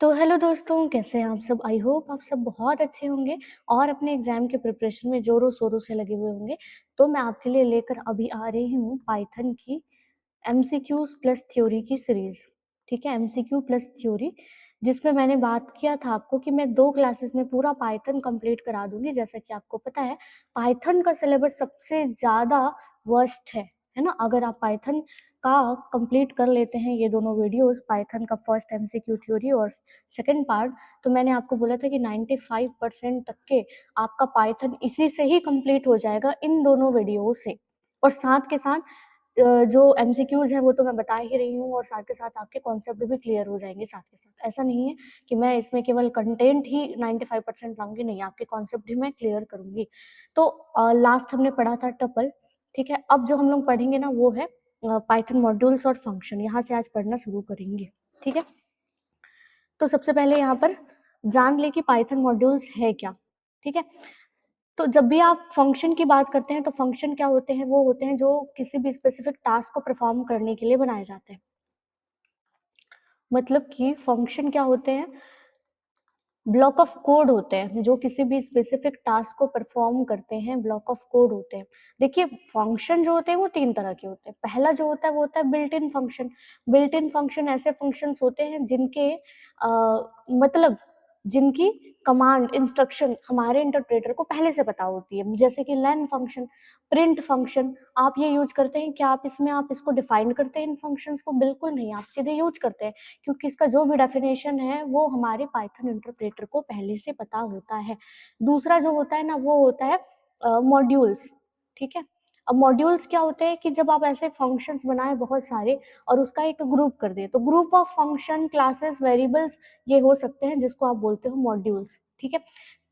तो हेलो दोस्तों, कैसे हैं आप सब? आई होप आप सब बहुत अच्छे होंगे और अपने एग्ज़ाम के प्रिपरेशन में ज़ोरों-शोरों से लगे हुए होंगे। तो मैं आपके लिए लेकर अभी आ रही हूँ पाइथन की एमसीक्यूज़ प्लस थ्योरी की सीरीज़, ठीक है? एमसीक्यू प्लस थ्योरी, जिसमें मैंने बात किया था आपको कि मैं 2 क्लासेस में पूरा पाइथन कंप्लीट करा दूँगी। जैसा कि आपको पता है, पाइथन का सिलेबस सबसे ज़्यादा वर्स्ट है ना? अगर आप पाइथन का कंप्लीट कर लेते हैं ये दोनों वीडियोज़, पाइथन का फर्स्ट एमसीक्यू थ्योरी और सेकंड पार्ट, तो मैंने आपको बोला था कि 95% तक के आपका पाइथन इसी से ही कंप्लीट हो जाएगा, इन दोनों वीडियोज़ से। और साथ के साथ जो एमसीक्यूज़ हैं वो तो मैं बता ही रही हूँ और साथ के साथ आपके कॉन्सेप्ट भी क्लियर हो जाएँगे साथ के साथ। ऐसा नहीं है कि मैं इसमें केवल कंटेंट ही 95% लाऊँगी, नहीं, आपके कॉन्सेप्ट भी मैं क्लियर करूँगी। तो लास्ट हमने पढ़ा था टपल, ठीक है? अब जो हम लोग पढ़ेंगे ना वो है पाइथन मॉड्यूल्स और फंक्शन, यहाँ से आज पढ़ना शुरू करेंगे, ठीक है? तो सबसे पहले यहाँ पर जान लें कि पाइथन मॉड्यूल्स है क्या, ठीक है? तो जब भी आप फंक्शन की बात करते हैं तो फंक्शन क्या होते हैं? वो होते हैं जो किसी भी स्पेसिफिक टास्क को परफॉर्म करने के लिए बनाए जाते हैं। मतलब कि फंक्शन क्या होते हैं? ब्लॉक ऑफ कोड होते हैं जो किसी भी स्पेसिफिक टास्क को परफॉर्म करते हैं, ब्लॉक ऑफ कोड होते हैं। देखिए, फंक्शन जो होते हैं वो 3 तरह के होते हैं। पहला जो होता है वो होता है built in function. Built in function ऐसे फंक्शंस होते हैं जिनके मतलब जिनकी कमांड, इंस्ट्रक्शन हमारे इंटरप्रेटर को पहले से पता होती है। जैसे कि लेन फंक्शन, प्रिंट फंक्शन, आप ये यूज़ करते हैं, क्या आप इसमें आप इसको डिफाइन करते हैं इन फंक्शंस को? बिल्कुल नहीं, आप सीधे यूज़ करते हैं। क्योंकि इसका जो भी डेफिनेशन है वो हमारे पाइथन इंटरप्रेटर को पहले से पता होता है। दूसरा जो होता है ना वो होता है मॉड्यूल्स, ठीक है? अब मॉड्यूल्स क्या होते हैं कि जब आप ऐसे फंक्शंस बनाएँ बहुत सारे और उसका एक ग्रुप कर दें, तो group of function, classes, variables ये हो सकते हैं जिसको आप बोलते हो मॉड्यूल्स, ठीक है?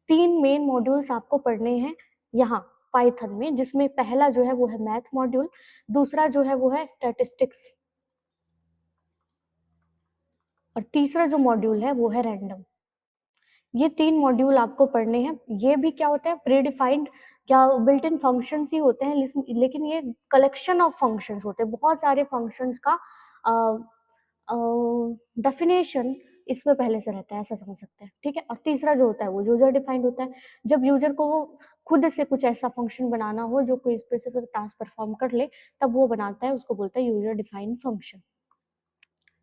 3 मेन मॉड्यूल्स आपको पढ़ने हैं यहाँ पाइथन में, जिसमें पहला जो है वो है मैथ मॉड्यूल, दूसरा जो है वो है स्टैटिस्टिक्स और तीसरा जो मॉड्यूल है वो है रैंडम। ये 3 मॉड्यूल आपको पढ़ने हैं। ये भी क्या होता है, प्रीडिफाइंड क्या बिल्ट इन फंक्शंस ही होते हैं, लेकिन ये कलेक्शन ऑफ फंक्शंस होते हैं। बहुत सारे फंक्शंस का अ अ, डेफिनेशन इसमें पहले से रहता है, ऐसा समझ सकते हैं, ठीक है? और तीसरा जो होता है वो यूज़र डिफाइंड होता है। जब यूज़र को वो खुद से कुछ ऐसा फंक्शन बनाना हो जो कोई स्पेसिफिक टास्क परफॉर्म कर ले, तब वो बनाता है, उसको बोलता है यूज़र डिफाइंड फंक्शन।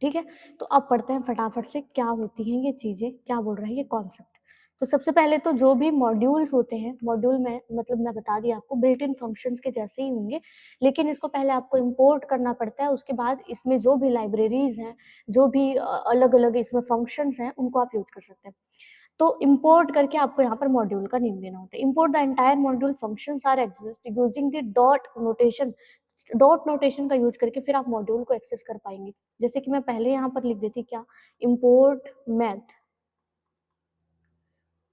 ठीक है? तो अब पढ़ते हैं फटाफट से क्या होती हैं ये चीज़ें, क्या बोल रहे हैं ये कॉन्सेप्ट। तो सबसे पहले तो जो भी मॉड्यूल्स होते हैं, मॉड्यूल में मतलब मैं बता दी आपको बिल्ट इन फंक्शंस के जैसे ही होंगे, लेकिन इसको पहले आपको इम्पोर्ट करना पड़ता है, उसके बाद इसमें जो भी लाइब्रेरीज़ हैं, जो भी अलग-अलग इसमें फंक्शंस हैं, उनको आप यूज़ कर सकते हैं। तो इम्पोर्ट करके आपको यहाँ पर मॉड्यूल का नेम देना होता है। Import the entire module functions are exist using the dot notation. Dot notation का यूज़ करके फिर आप मॉड्यूल को एक्सेस कर पाएँगे। जैसे कि मैं पहले यहाँ पर लिख देती क्या, इम्पोर्ट मैथ,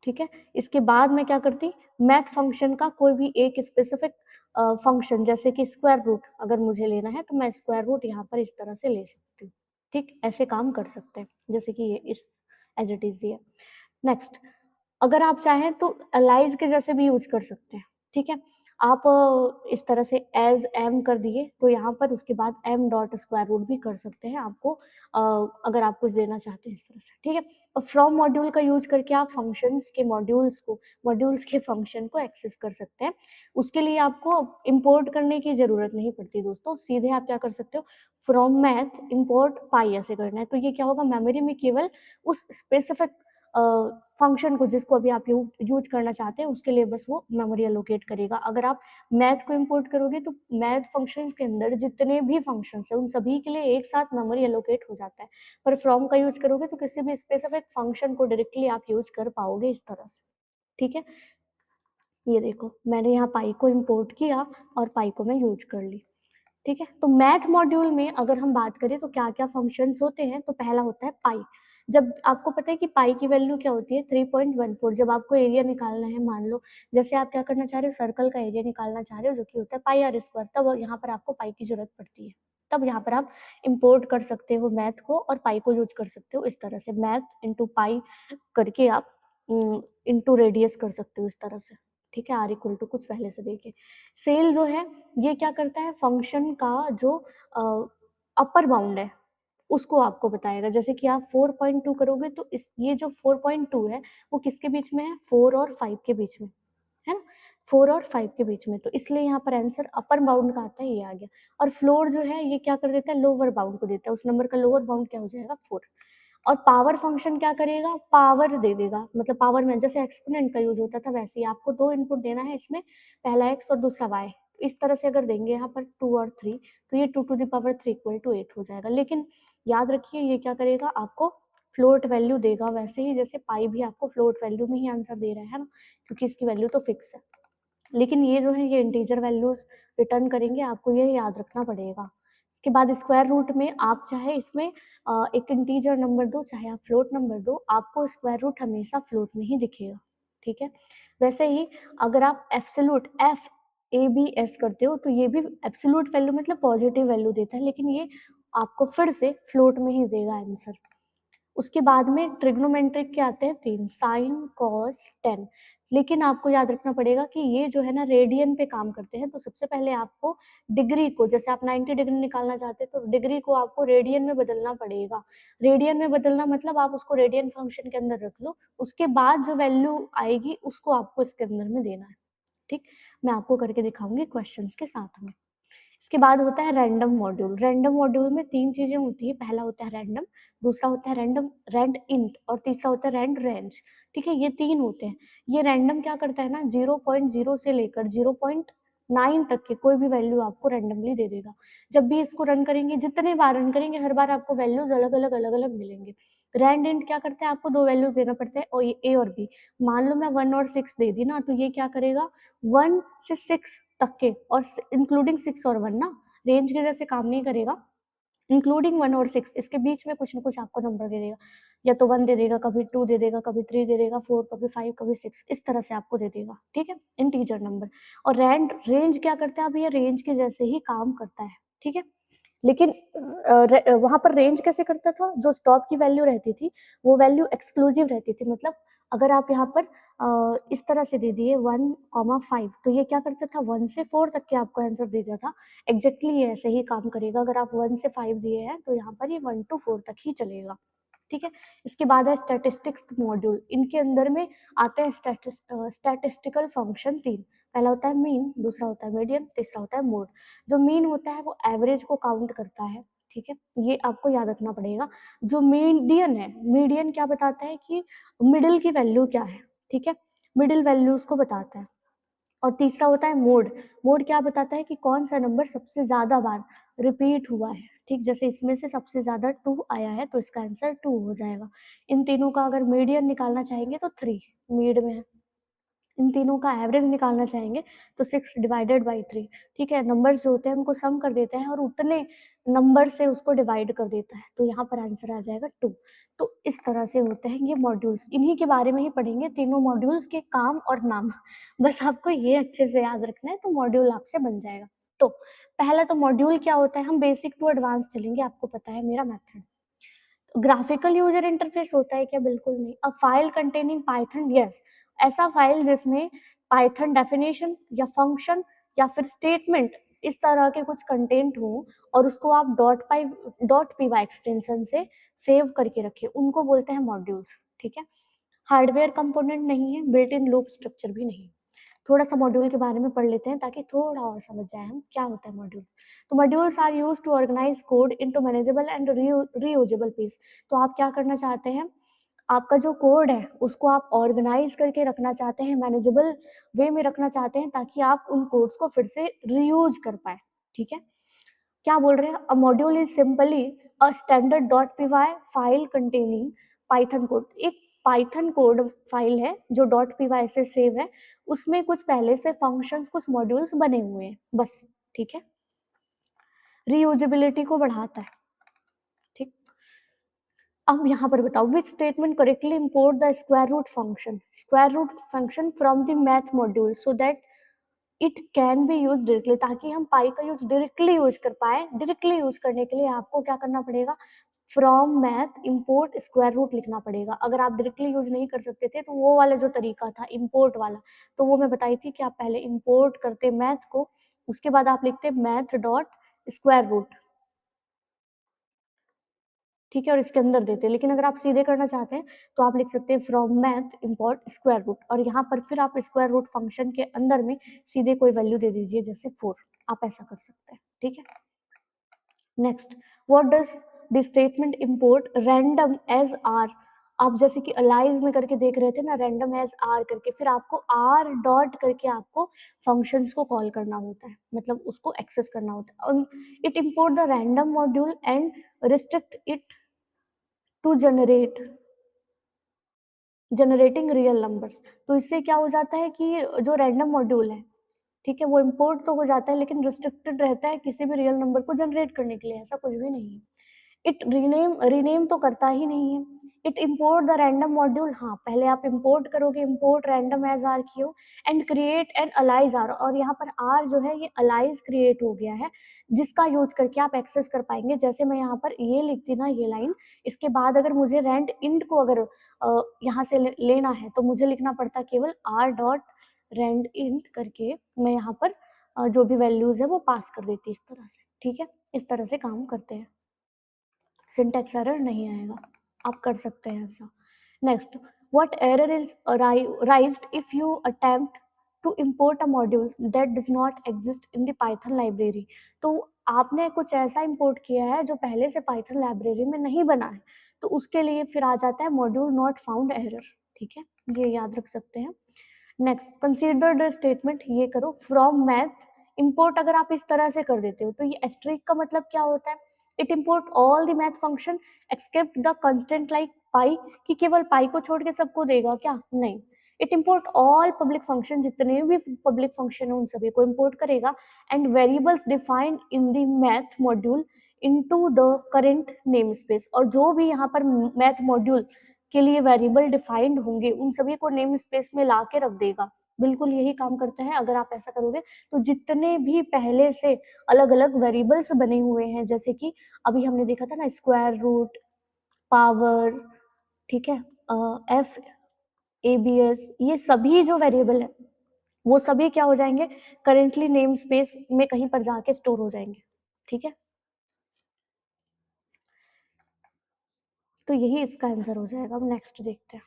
ठीक है? इसके बाद मैं क्या करती, मैथ फंक्शन का कोई भी एक स्पेसिफिक फंक्शन जैसे कि स्क्वायर रूट अगर मुझे लेना है तो मैं स्क्वायर रूट यहाँ पर इस तरह से ले सकती हूँ, ठीक? ऐसे काम कर सकते हैं, जैसे कि ये इस एज़ इट इज़ दिया। नेक्स्ट, अगर आप चाहें तो एलाइज़ के जैसे भी यूज़ कर सकते हैं, ठीक है? आप इस तरह से एज़ एम कर दिए, तो यहाँ पर उसके बाद एम डॉट स्क्वायर रूट भी कर सकते हैं आपको अगर आप कुछ देना चाहते हैं इस तरह से, ठीक है? और फ्रॉम मॉड्यूल का यूज़ करके आप फंक्शंस के मॉड्यूल्स के फंक्शन को एक्सेस कर सकते हैं। उसके लिए आपको इम्पोर्ट करने की ज़रूरत नहीं पड़ती दोस्तों, सीधे आप क्या कर सकते हो, फ्रॉम मैथ इम्पोर्ट पाई ऐसे करना है, तो ये क्या होगा, मेमोरी में केवल उस स्पेसिफिक अ, फंक्शन को जिसको अभी आप यूज़ करना चाहते हैं उसके लिए बस वो मेमोरी एलोकेट करेगा। अगर आप मैथ को इम्पोर्ट करोगे तो मैथ फंक्शंस के अंदर जितने भी फंक्शंस हैं उन सभी के लिए एक साथ मेमोरी एलोकेट हो जाता है। पर फ्रॉम का यूज़ करोगे तो किसी भी स्पेसिफिक फंक्शन को डायरेक्टली आप यूज़ कर पाओगे इस तरह से, ठीक है? ये देखो मैंने यहाँ पाई को इम्पोर्ट किया और पाई को मैं यूज़ कर ली, ठीक है? तो मैथ मॉड्यूल में अगर हम बात करें तो क्या-क्या फंक्शंस होते हैं, तो पहला होता है पाई। जब आपको पता है कि पाई की वैल्यू क्या होती है 3.14, जब आपको एरिया निकालना है, मान लो जैसे आप क्या करना चाह रहे हो, सर्कल का एरिया निकालना चाह रहे हो जो कि होता है पाई आर स्क्वायर, तब यहाँ पर आपको पाई की ज़रूरत पड़ती है। तब यहाँ पर आप इम्पोर्ट कर सकते हो मैथ को और पाई को यूज़ कर सकते हो इस तरह से, मैथ इंटू पाई करके आप इंटू रेडियस कर सकते हो इस तरह से, ठीक है? आर इक्वल टू कुछ पहले से देके। सेल जो है ये क्या करता है, फंक्शन का जो अपर बाउंड है उसको आपको बताएगा। जैसे कि आप 4.2 करोगे तो ये जो 4.2 है वो किसके बीच में है? 4 और 5 के बीच में, है ना? 4 और 5 के बीच में, तो इसलिए यहाँ पर आंसर अपर बाउंड का आता है, ये आ गया। और फ्लोर जो है ये क्या कर देता है? लोअर बाउंड को देता है, उस नंबर का लोअर बाउंड क्या हो जाएगा? 4। और पावर फंक्शन क्या करेगा? पावर दे देगा, मतलब पावर में जैसे एक्सपोनेंट का यूज होता था वैसे ही आपको 2 इनपुट देना है इसमें, पहला x और दूसरा y। इस तरह से अगर देंगे यहाँ पर 2 और 3, तो ये 2 to the power 3 equal to 8 हो जाएगा। लेकिन याद रखिए ये क्या करेगा? आपको फ्लोट वैल्यू देगा, वैसे ही जैसे पाई भी आपको फ्लोट वैल्यू में ही आंसर दे रहा है ना, क्योंकि इसकी वैल्यू तो फिक्स है। लेकिन ये जो है ये इंटीजर वैल्यूज रिटर्न करेंगे, आपको ये याद रखना पड़ेगा। इसके बाद स्क्वायर रूट में आप चाहे इसमें एक इंटीजर नंबर दो, चाहे आप फ्लोट नंबर दो, आपको स्क्वायर रूट हमेशा फ्लोट में ही दिखेगा, ठीक है? वैसे ही अगर आप absolute F A B S करते हो तो ये भी एब्सोल्यूट वैल्यू मतलब पॉजिटिव वैल्यू देता है, लेकिन ये आपको फिर से फ्लोट में ही देगा आंसर। उसके बाद में ट्रिग्नोमेट्रिक के आते हैं 3, साइन, कॉस, टेन। लेकिन आपको याद रखना पड़ेगा कि ये जो है ना रेडियन पे काम करते हैं, तो सबसे पहले आपको डिग्री को, जैसे आप 90 डिग्री निकालना चाहते हैं तो डिग्री को आपको रेडियन में बदलना पड़ेगा। रेडियन में बदलना मतलब आप उसको रेडियन फंक्शन के अंदर रख लो, उसके बाद जो वैल्यू आएगी उसको आपको इसके अंदर में देना है, ठीक? मैं आपको करके दिखाऊंगी क्वेश्चंस के साथ में। इसके बाद होता है रैंडम मॉड्यूल। रैंडम मॉड्यूल में 3 चीजें होती है, पहला होता है रैंडम, दूसरा होता है रैंडम रैंड इंट और तीसरा होता है रैंड रेंज, ठीक है? ये 3 होते हैं। ये रैंडम क्या करता है ना, 0.0 से लेकर 0.9 तक की कोई भी वैल्यू आपको रैंडमली दे देगा। जब भी इसको रन करेंगे, जितने बार रन करेंगे, हर बार आपको वैल्यूज अलग-अलग मिलेंगे। रैंड इंट क्या करता है? आपको 2 वैल्यूज देना पड़ता है, और ए और बी। मान लो मैं 1 और 6 दे दी ना, तो ये क्या करेगा? 1 से 6 तक के, और इंक्लूडिंग 6 और 1 ना, रेंज के जैसे काम नहीं करेगा। इंक्लूडिंग 1 और 6 इसके बीच में कुछ ना कुछ आपको नंबर दे देगा, या तो 1 दे देगा, कभी 2 दे देगा, कभी 3 दे देगा, 4, कभी 5, कभी 6, इस तरह से आपको दे देगा, ठीक है? Integer number. और रैंड रेंज क्या करता है? अब ये रेंज के जैसे ही काम करता है, ठीक है? लेकिन वहाँ पर रेंज कैसे करता था? जो स्टॉप की वैल्यू रहती थी, वो वैल्यू एक्सक्लूसिव रहती थी। मतलब अगर आप यहाँ पर इस तरह से दे दिए 1,5, तो ये क्या करता था? 1 से 4 तक के आपको आंसर देता था। एग्जैक्टली ये ऐसे ही काम करेगा। अगर आप 1 से 5 दिए हैं तो यहाँ पर ये 1 टू 4 तक ही चलेगा, ठीक है? इसके बाद है स्टैटिस्टिक्स मॉड्यूल। इनके अंदर में आते हैं स्टैटिस्टिकल फंक्शन 3। पहला होता है मीन, दूसरा होता है मीडियन, तीसरा होता है मोड। जो मीन होता है वो एवरेज को काउंट करता है, ठीक है? ये आपको याद रखना पड़ेगा। जो मीडियन है, मीडियन क्या बताता है कि मिडिल की वैल्यू क्या है, ठीक है? मिडिल वैल्यूज को बताता है। और तीसरा होता है मोड। मोड क्या बताता है कि कौन सा नंबर सबसे ज्यादा बार रिपीट हुआ है, ठीक? जैसे इसमें से सबसे ज्यादा 2 आया है तो इसका आंसर 2 हो जाएगा। इन तीनों का अगर मीडियन निकालना चाहेंगे तो 3 मीड में है। इन तीनों का एवरेज निकालना चाहेंगे तो 6 डिवाइडेड बाई 3, ठीक है? नंबर्स जो होते हैं उनको सम कर देते हैं और उतने नंबर से उसको डिवाइड कर देता है, तो यहाँ पर आंसर आ जाएगा 2। तो इस तरह से होते हैं ये मॉड्यूल्स। इन्हीं के बारे में ही पढ़ेंगे, तीनों मॉड्यूल्स के काम और नाम। बस आपको ये अच्छे से याद रखना है तो मॉड्यूल आपसे बन जाएगा। तो पहला तो मॉड्यूल क्या होता है, हम बेसिक टू एडवांस चलेंगे, आपको पता है मेरा मेथड। ग्राफिकल यूजर इंटरफेस होता है क्या? बिल्कुल नहीं। A file containing Python, yes. ऐसा फाइल जिसमें पाइथन डेफिनेशन या फंक्शन या फिर स्टेटमेंट, इस तरह के कुछ कंटेंट हो और उसको आप डॉट पी वाई एक्सटेंशन से सेव करके रखें, उनको बोलते हैं मॉड्यूल्स, ठीक है? हार्डवेयर कंपोनेंट नहीं है, बिल्ट इन लूप स्ट्रक्चर भी नहीं। थोड़ा सा मॉड्यूल के बारे में पढ़ लेते हैं ताकि थोड़ा और समझ जाए हम क्या होता है मॉड्यूल। तो modules are use to organize code into manageable and reusable piece. तो आप क्या करना चाहते हैं? आपका जो कोड है उसको आप ऑर्गेनाइज करके रखना चाहते हैं, मैनेजेबल वे में रखना चाहते हैं, ताकि आप उन कोड्स को फिर से रीयूज कर पाए, ठीक है? क्या बोल रहे हैं? A module is simply a standard dot P Y file containing Python code. एक पाइथन कोड फाइल है जो डॉट पी वाई से सेव है, उसमें कुछ पहले से फंक्शंस, कुछ मॉड्यूल्स बने हुए हैं, बस, ठीक है? रीयूजेबिलिटी को बढ़ाता है, ठीक? अब यहाँ पर बताओ, which statement correctly import the square root function from the math module so that it can be use directly, ताकि हम पाई का यूज डायरेक्टली यूज कर पाए। डायरेक्टली यूज करने के लिए आपको क्या करना पड़ेगा? From math import square root लिखना पड़ेगा। अगर आप डायरेक्टली यूज नहीं कर सकते थे तो वो वाला जो तरीका था इंपोर्ट वाला, तो वो मैं बताई थी कि आप पहले इंपोर्ट करते मैथ को, उसके बाद आप लिखते मैथ डॉट स्क्वायर रूट, ठीक है, और इसके अंदर देते हैं। लेकिन अगर आप सीधे करना चाहते हैं तो आप लिख सकते हैं from math import square root, और यहाँ पर फिर आप स्क्वायर रूट फंक्शन के अंदर में सीधे कोई वैल्यू दे दीजिए, जैसे 4, आप ऐसा कर सकते हैं। ठीक है, next, what does the statement import random as R. आप जैसे कि अलाइज में करके देख रहे थे ना, रैंडम एज आर करके, फिर आपको आर डॉट करके आपको फंक्शंस को कॉल करना होता है, मतलब उसको एक्सेस करना होता है। It import the random module and restrict it to generating real numbers. तो इससे क्या हो जाता है कि जो रैंडम मॉड्यूल है, ठीक है, वो इम्पोर्ट तो हो जाता है लेकिन रिस्ट्रिक्टेड रहता है किसी भी रियल नंबर को जनरेट करने के लिए, ऐसा कुछ भी नहीं है। इट रीनेम तो करता ही नहीं है। It import the random module, हाँ पहले आप इम्पोर्ट करोगे, इम्पोर्ट रैंडम एज आर कियो and create an alias R, और यहाँ पर आर जो है ये अलाइज क्रिएट हो गया है, जिसका यूज करके आप एक्सेस कर पाएंगे। जैसे मैं यहाँ पर ये लिखती ना ये लाइन, इसके बाद अगर मुझे रेंट इंट को अगर यहाँ से लेना है तो मुझे लिखना पड़ता केवल आर डॉट रेंट इंट करके, मैं यहाँ पर जो भी वैल्यूज है वो पास कर देती इस तरह से। ठीक है, इस तरह से काम करते हैं, सिंटैक्स एरर नहीं आएगा, आप कर सकते हैं ऐसा। Next, what error is raised if you attempt to import a module that does not exist in the Python library. तो आपने कुछ ऐसा इंपोर्ट किया है जो पहले से पाइथन लाइब्रेरी में नहीं बना है, तो उसके लिए फिर आ जाता है मॉड्यूल नॉट फाउंड एरर। ठीक है, ये याद रख सकते हैं। नेक्स्ट, कंसीडर द स्टेटमेंट, ये करो फ्रॉम मैथ इंपोर्ट, अगर आप इस तरह से कर देते हो तो ये एस्ट्रिक का मतलब क्या होता है, it import all the math function except the constant like pi, कि केवल पाई को छोड़ के सबको देगा क्या, नहीं। It import all public function, जितने भी पब्लिक फंक्शन है उन सभी को इम्पोर्ट करेगा, and variables defined in the math module into the current name space, और जो भी यहाँ पर मैथ मॉड्यूल के लिए वेरिएबल डिफाइंड होंगे उन सभी को नेम स्पेस में ला के रख देगा। बिल्कुल यही काम करता है। अगर आप ऐसा करोगे तो जितने भी पहले से अलग अलग वेरिएबल्स बने हुए हैं, जैसे कि अभी हमने देखा था ना स्क्वायर रूट, पावर, ठीक है, एफ, एबीएस, ये सभी जो वेरिएबल है वो सभी क्या हो जाएंगे, करेंटली नेम स्पेस में कहीं पर जाके स्टोर हो जाएंगे। ठीक है, तो यही इसका आंसर हो जाएगा। अब नेक्स्ट देखते हैं,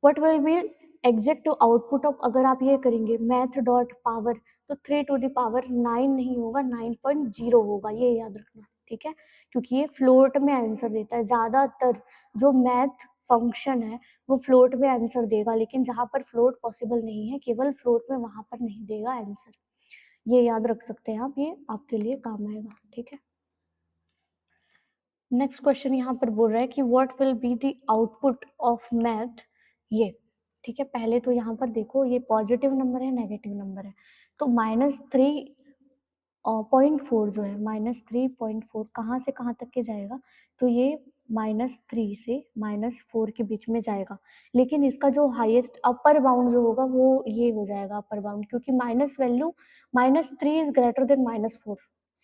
what will be exact output of, अगर आप ये करेंगे मैथ डॉट पावर, तो 3 टू द पावर 9 नहीं होगा, 9.0 होगा, ये याद रखना। ठीक है, क्योंकि ये फ्लोट में आंसर देता है, ज्यादातर जो मैथ फंक्शन है वो फ्लोट में आंसर देगा, लेकिन जहां पर फ्लोट पॉसिबल नहीं है केवल फ्लोट में, वहां पर नहीं देगा आंसर। ये याद रख सकते हैं आप, ये आपके लिए काम आएगा। ठीक है, नेक्स्ट क्वेश्चन यहाँ पर बोल रहा है कि what will be the output of math, ये। ठीक है, पहले तो यहाँ पर देखो ये पॉजिटिव नंबर है नेगेटिव नंबर है, तो -3.4 जो है, -3.4 कहाँ से कहाँ तक के जाएगा, तो ये -3 से -4 के बीच में जाएगा, लेकिन इसका जो हाईएस्ट अपर बाउंड जो होगा वो ये हो जाएगा अपर बाउंड, क्योंकि minus value, -3 is greater than -4,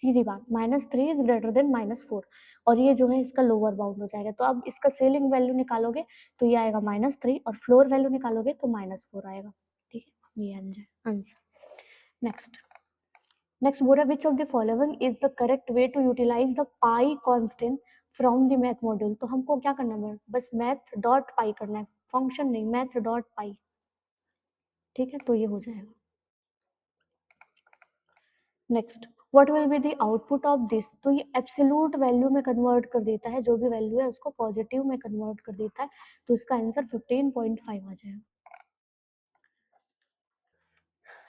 सीधी बात, -3 इज ग्रेटर देन -4, और ये जो है इसका लोअर बाउंड हो जाएगा। तो अब इसका सीलिंग वैल्यू निकालोगे तो ये आएगा -3, और फ्लोर वैल्यू निकालोगे तो -4 आएगा। ठीक है, ये आंसर। नेक्स्ट, बोला which of the following is the correct way to utilize the pi constant from the math module. तो हमको क्या करना है, बस मैथ डॉट पाई करना है, फंक्शन नहीं, मैथ डॉट पाई। ठीक है, तो ये हो जाएगा। Next, what will be the output of this, तो ये एब्सोल्यूट वैल्यू में कन्वर्ट कर देता है, जो भी वैल्यू है उसको पॉजिटिव में कन्वर्ट कर देता है, तो इसका आंसर 15.5 आ जाएगा।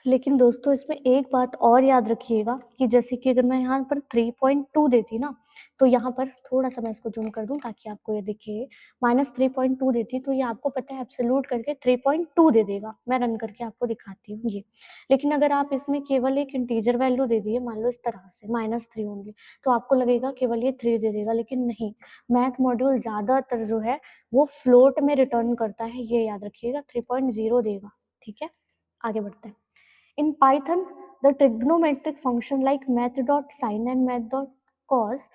लेकिन दोस्तों इसमें एक बात और याद रखिएगा कि जैसे कि अगर मैं यहाँ पर 3.2 देती ना, तो यहाँ पर थोड़ा सा मैं इसको जूम कर दूं ताकि आपको ये दिखे, -3.2 देती तो ये आपको पता है एब्सोल्यूट करके 3.2 दे देगा। मैं रन करके आपको दिखाती हूँ ये। लेकिन अगर आप इसमें केवल एक इंटीजर वैल्यू दे दिए, मान लो इस तरह से -3 होंगे, तो आपको लगेगा केवल ये 3 दे देगा, लेकिन नहीं, मैथ मॉड्यूल ज्यादातर जो है वो फ्लोट में रिटर्न करता है, ये याद रखिएगा, 3.0 देगा। ठीक है, आगे बढ़ते हैं। In Python, the trigonometric function like math.sin and math.cos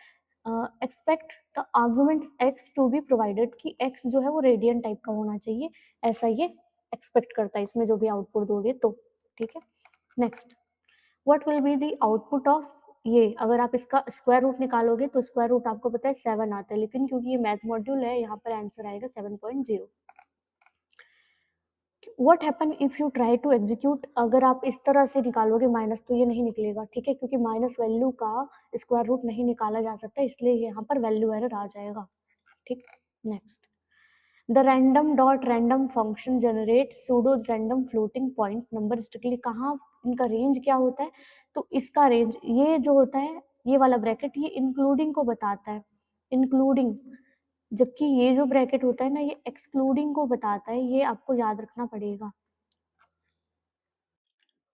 expect the arguments x to be provided, कि x जो है वो रेडियन टाइप का होना चाहिए, ऐसा ये एक्सपेक्ट करता है इसमें जो भी आउटपुट दोगे तो। ठीक है, next, what will be the output of ये अगर आप इसका स्क्वायर रूट निकालोगे तो स्क्वायर रूट आपको पता है 7 आता है, लेकिन क्योंकि ये मैथ मॉड्यूल है यहाँ पर आंसर आएगा 7.0। What happen if you try to execute, अगर आप इस तरह से निकालोगे माइनस तो ये नहीं निकलेगा, ठीक है, क्योंकि माइनस वैल्यू का स्क्वायर रूट नहीं निकाला जा सकता, इसलिए यहाँ पर वैल्यू एरर आ जाएगा, ठीक। Next, the random dot random function generate pseudo random floating point number strictly, कहाँ इनका रेंज क्या होता है, तो इसका रेंज ये जो होता है ये वाला ब्रैकेट ये इंक्लूडिंग को बताता है, इंक्लूडिंग, जबकि ये जो ब्रैकेट होता है ना ये एक्सक्लूडिंग को बताता है, ये आपको याद रखना पड़ेगा।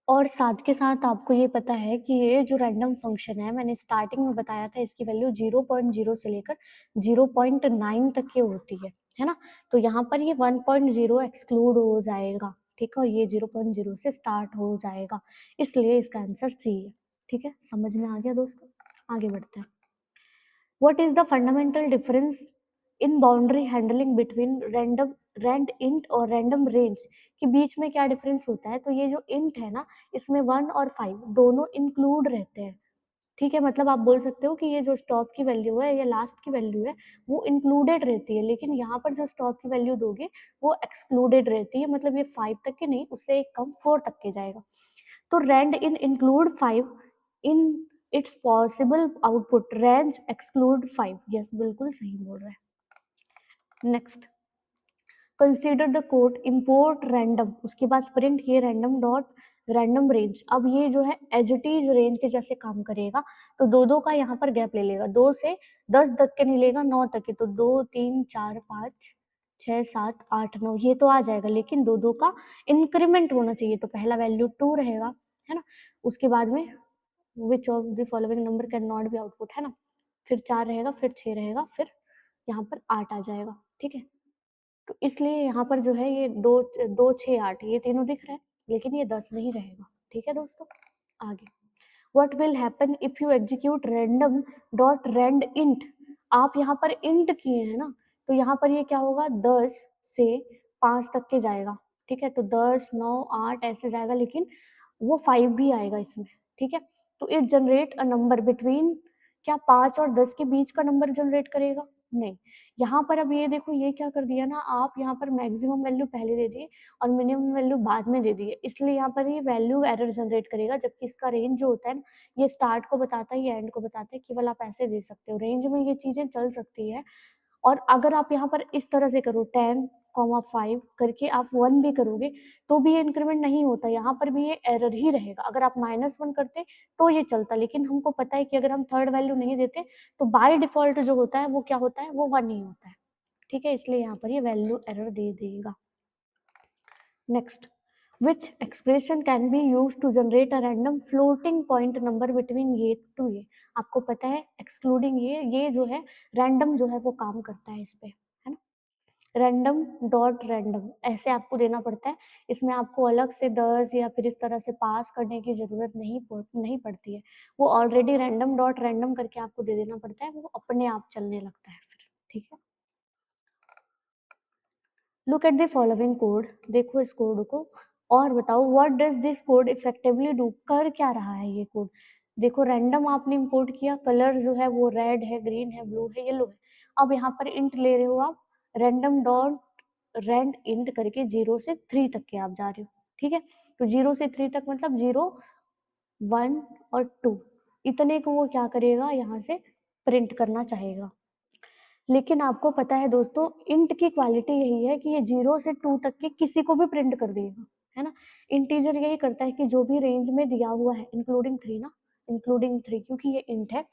और साथ के साथ आपको ये पता है कि ये जो रैंडम फंक्शन है मैंने स्टार्टिंग में बताया था इसकी वैल्यू 0.0 से लेकर 0.9 तक की होती है ना, तो यहाँ पर ये 1.0 एक्सक्लूड हो जाएगा, ठीक है, और ये 0.0 से स्टार्ट हो जाएगा, इसलिए इसका आंसर सी है, ठीक है, समझ में आ गया दोस्तों। आगे बढ़ते हैं। What is the fundamental difference in boundary handling between random rand int और random range के बीच में क्या डिफरेंस होता है, तो ये जो int है ना इसमें 1 और 5 दोनों इंक्लूड रहते हैं, ठीक है, मतलब आप बोल सकते हो कि ये जो स्टॉप की वैल्यू है या लास्ट की वैल्यू है वो इंक्लूडेड रहती है, लेकिन यहाँ पर जो स्टॉप की वैल्यू दोगे वो एक्सक्लूडेड रहती है, मतलब ये 5 तक के नहीं, उससे एक कम 4 तक के जाएगा। तो rand in include 5 in its possible output, range exclude 5, yes बिल्कुल सही बोल रहा है। Next, consider the code import random, उसके बाद प्रिंट ये random डॉट रैंडम रेंज, अब ये जो है एज इट इज रेंज के जैसे काम करेगा, तो दो दो का यहाँ पर गैप ले लेगा, 2 से 10 तक के नहीं लेगा, 9 तक के, तो 2 3 4 5 6 7 8 9 ये तो आ जाएगा, लेकिन दो दो का इंक्रीमेंट होना चाहिए, तो पहला वैल्यू 2 रहेगा, है ना, उसके बाद में विच of the following number can not be output, है ना, फिर 4 रहेगा, फिर 6 रहेगा, फिर यहाँ पर 8 आ जाएगा, ठीक है, तो इसलिए यहाँ पर जो है ये 2 2 6 8 ये तीनों दिख रहा है, लेकिन ये 10 नहीं रहेगा, ठीक है दोस्तों। आगे, what will happen if you execute random dot rand int, आप यहाँ पर int किए हैं ना, तो यहाँ पर ये क्या होगा 10 से 5 तक के जाएगा, ठीक है, तो 10 9 8 ऐसे जाएगा, लेकिन वो 5 भी आएगा इसमें, ठीक है, तो it generate a number between, क्या 5 और 10 के बीच का नंबर जनरेट करेगा, नहीं, यहाँ पर अब ये देखो ये क्या कर दिया ना, आप यहाँ पर मैक्सिमम वैल्यू पहले दे दिए और मिनिमम वैल्यू बाद में दे दी है, इसलिए यहाँ पर ये वैल्यू एरर जनरेट करेगा, जबकि इसका रेंज जो होता है ना ये स्टार्ट को बताता है, ये एंड को बताता है, केवल आप ऐसे दे सकते हो, रेंज में ये चीजें चल सकती है। और अगर आप यहाँ पर इस तरह से करो 10,5 करके आप 1 भी करोगे तो भी ये इंक्रीमेंट नहीं होता, यहाँ पर भी ये एरर ही रहेगा, अगर आप -1 करते तो ये चलता, लेकिन हमको पता है कि अगर हम थर्ड वैल्यू नहीं देते तो बाय डिफॉल्ट जो होता है वो क्या होता है, वो 1 ही होता है, ठीक है, इसलिए यहाँ पर ये वैल्यू एरर दे देगा। Next, which expression can be used to generate a random floating point number between ये to ये, आपको पता है एक्सक्लूडिंग ये जो है रैंडम जो है वो काम करता है इस पे, है ना, रैंडम डॉट रैंडम ऐसे आपको देना पड़ता है, इसमें आपको अलग से 10 या फिर इस तरह से पास करने की जरूरत नहीं पड़ती है, वो ऑलरेडी रैंडम डॉट रैंडम करके आपको दे देना पड़ता है, वो अपने आप चलने लगता है फिर, ठीक है। Look at the following code, देखो इस कोड को और बताओ what does this code effectively do, कर क्या रहा है ये कोड, देखो रैंडम आपने इंपोर्ट किया, कलर जो है वो रेड है, ग्रीन है, ब्लू है, येलो है, अब यहाँ पर इंट ले रहे हो आप, रैंडम डॉट रैंड इंट करके 0 से 3 तक के आप जा रहे हो, ठीक है, तो 0 से 3 तक मतलब 0 1 और 2 इतने को वो क्या करेगा यहाँ से प्रिंट करना चाहेगा, लेकिन आपको पता है दोस्तों इंट की क्वालिटी यही है कि ये 0 से 2 तक के किसी को भी प्रिंट कर देगा, है ना, इंटीजर यही करता है कि जो भी रेंज में दिया हुआ है इंक्लूडिंग 3 ना, इंक्लूडिंग 3 क्योंकि ये इंट है,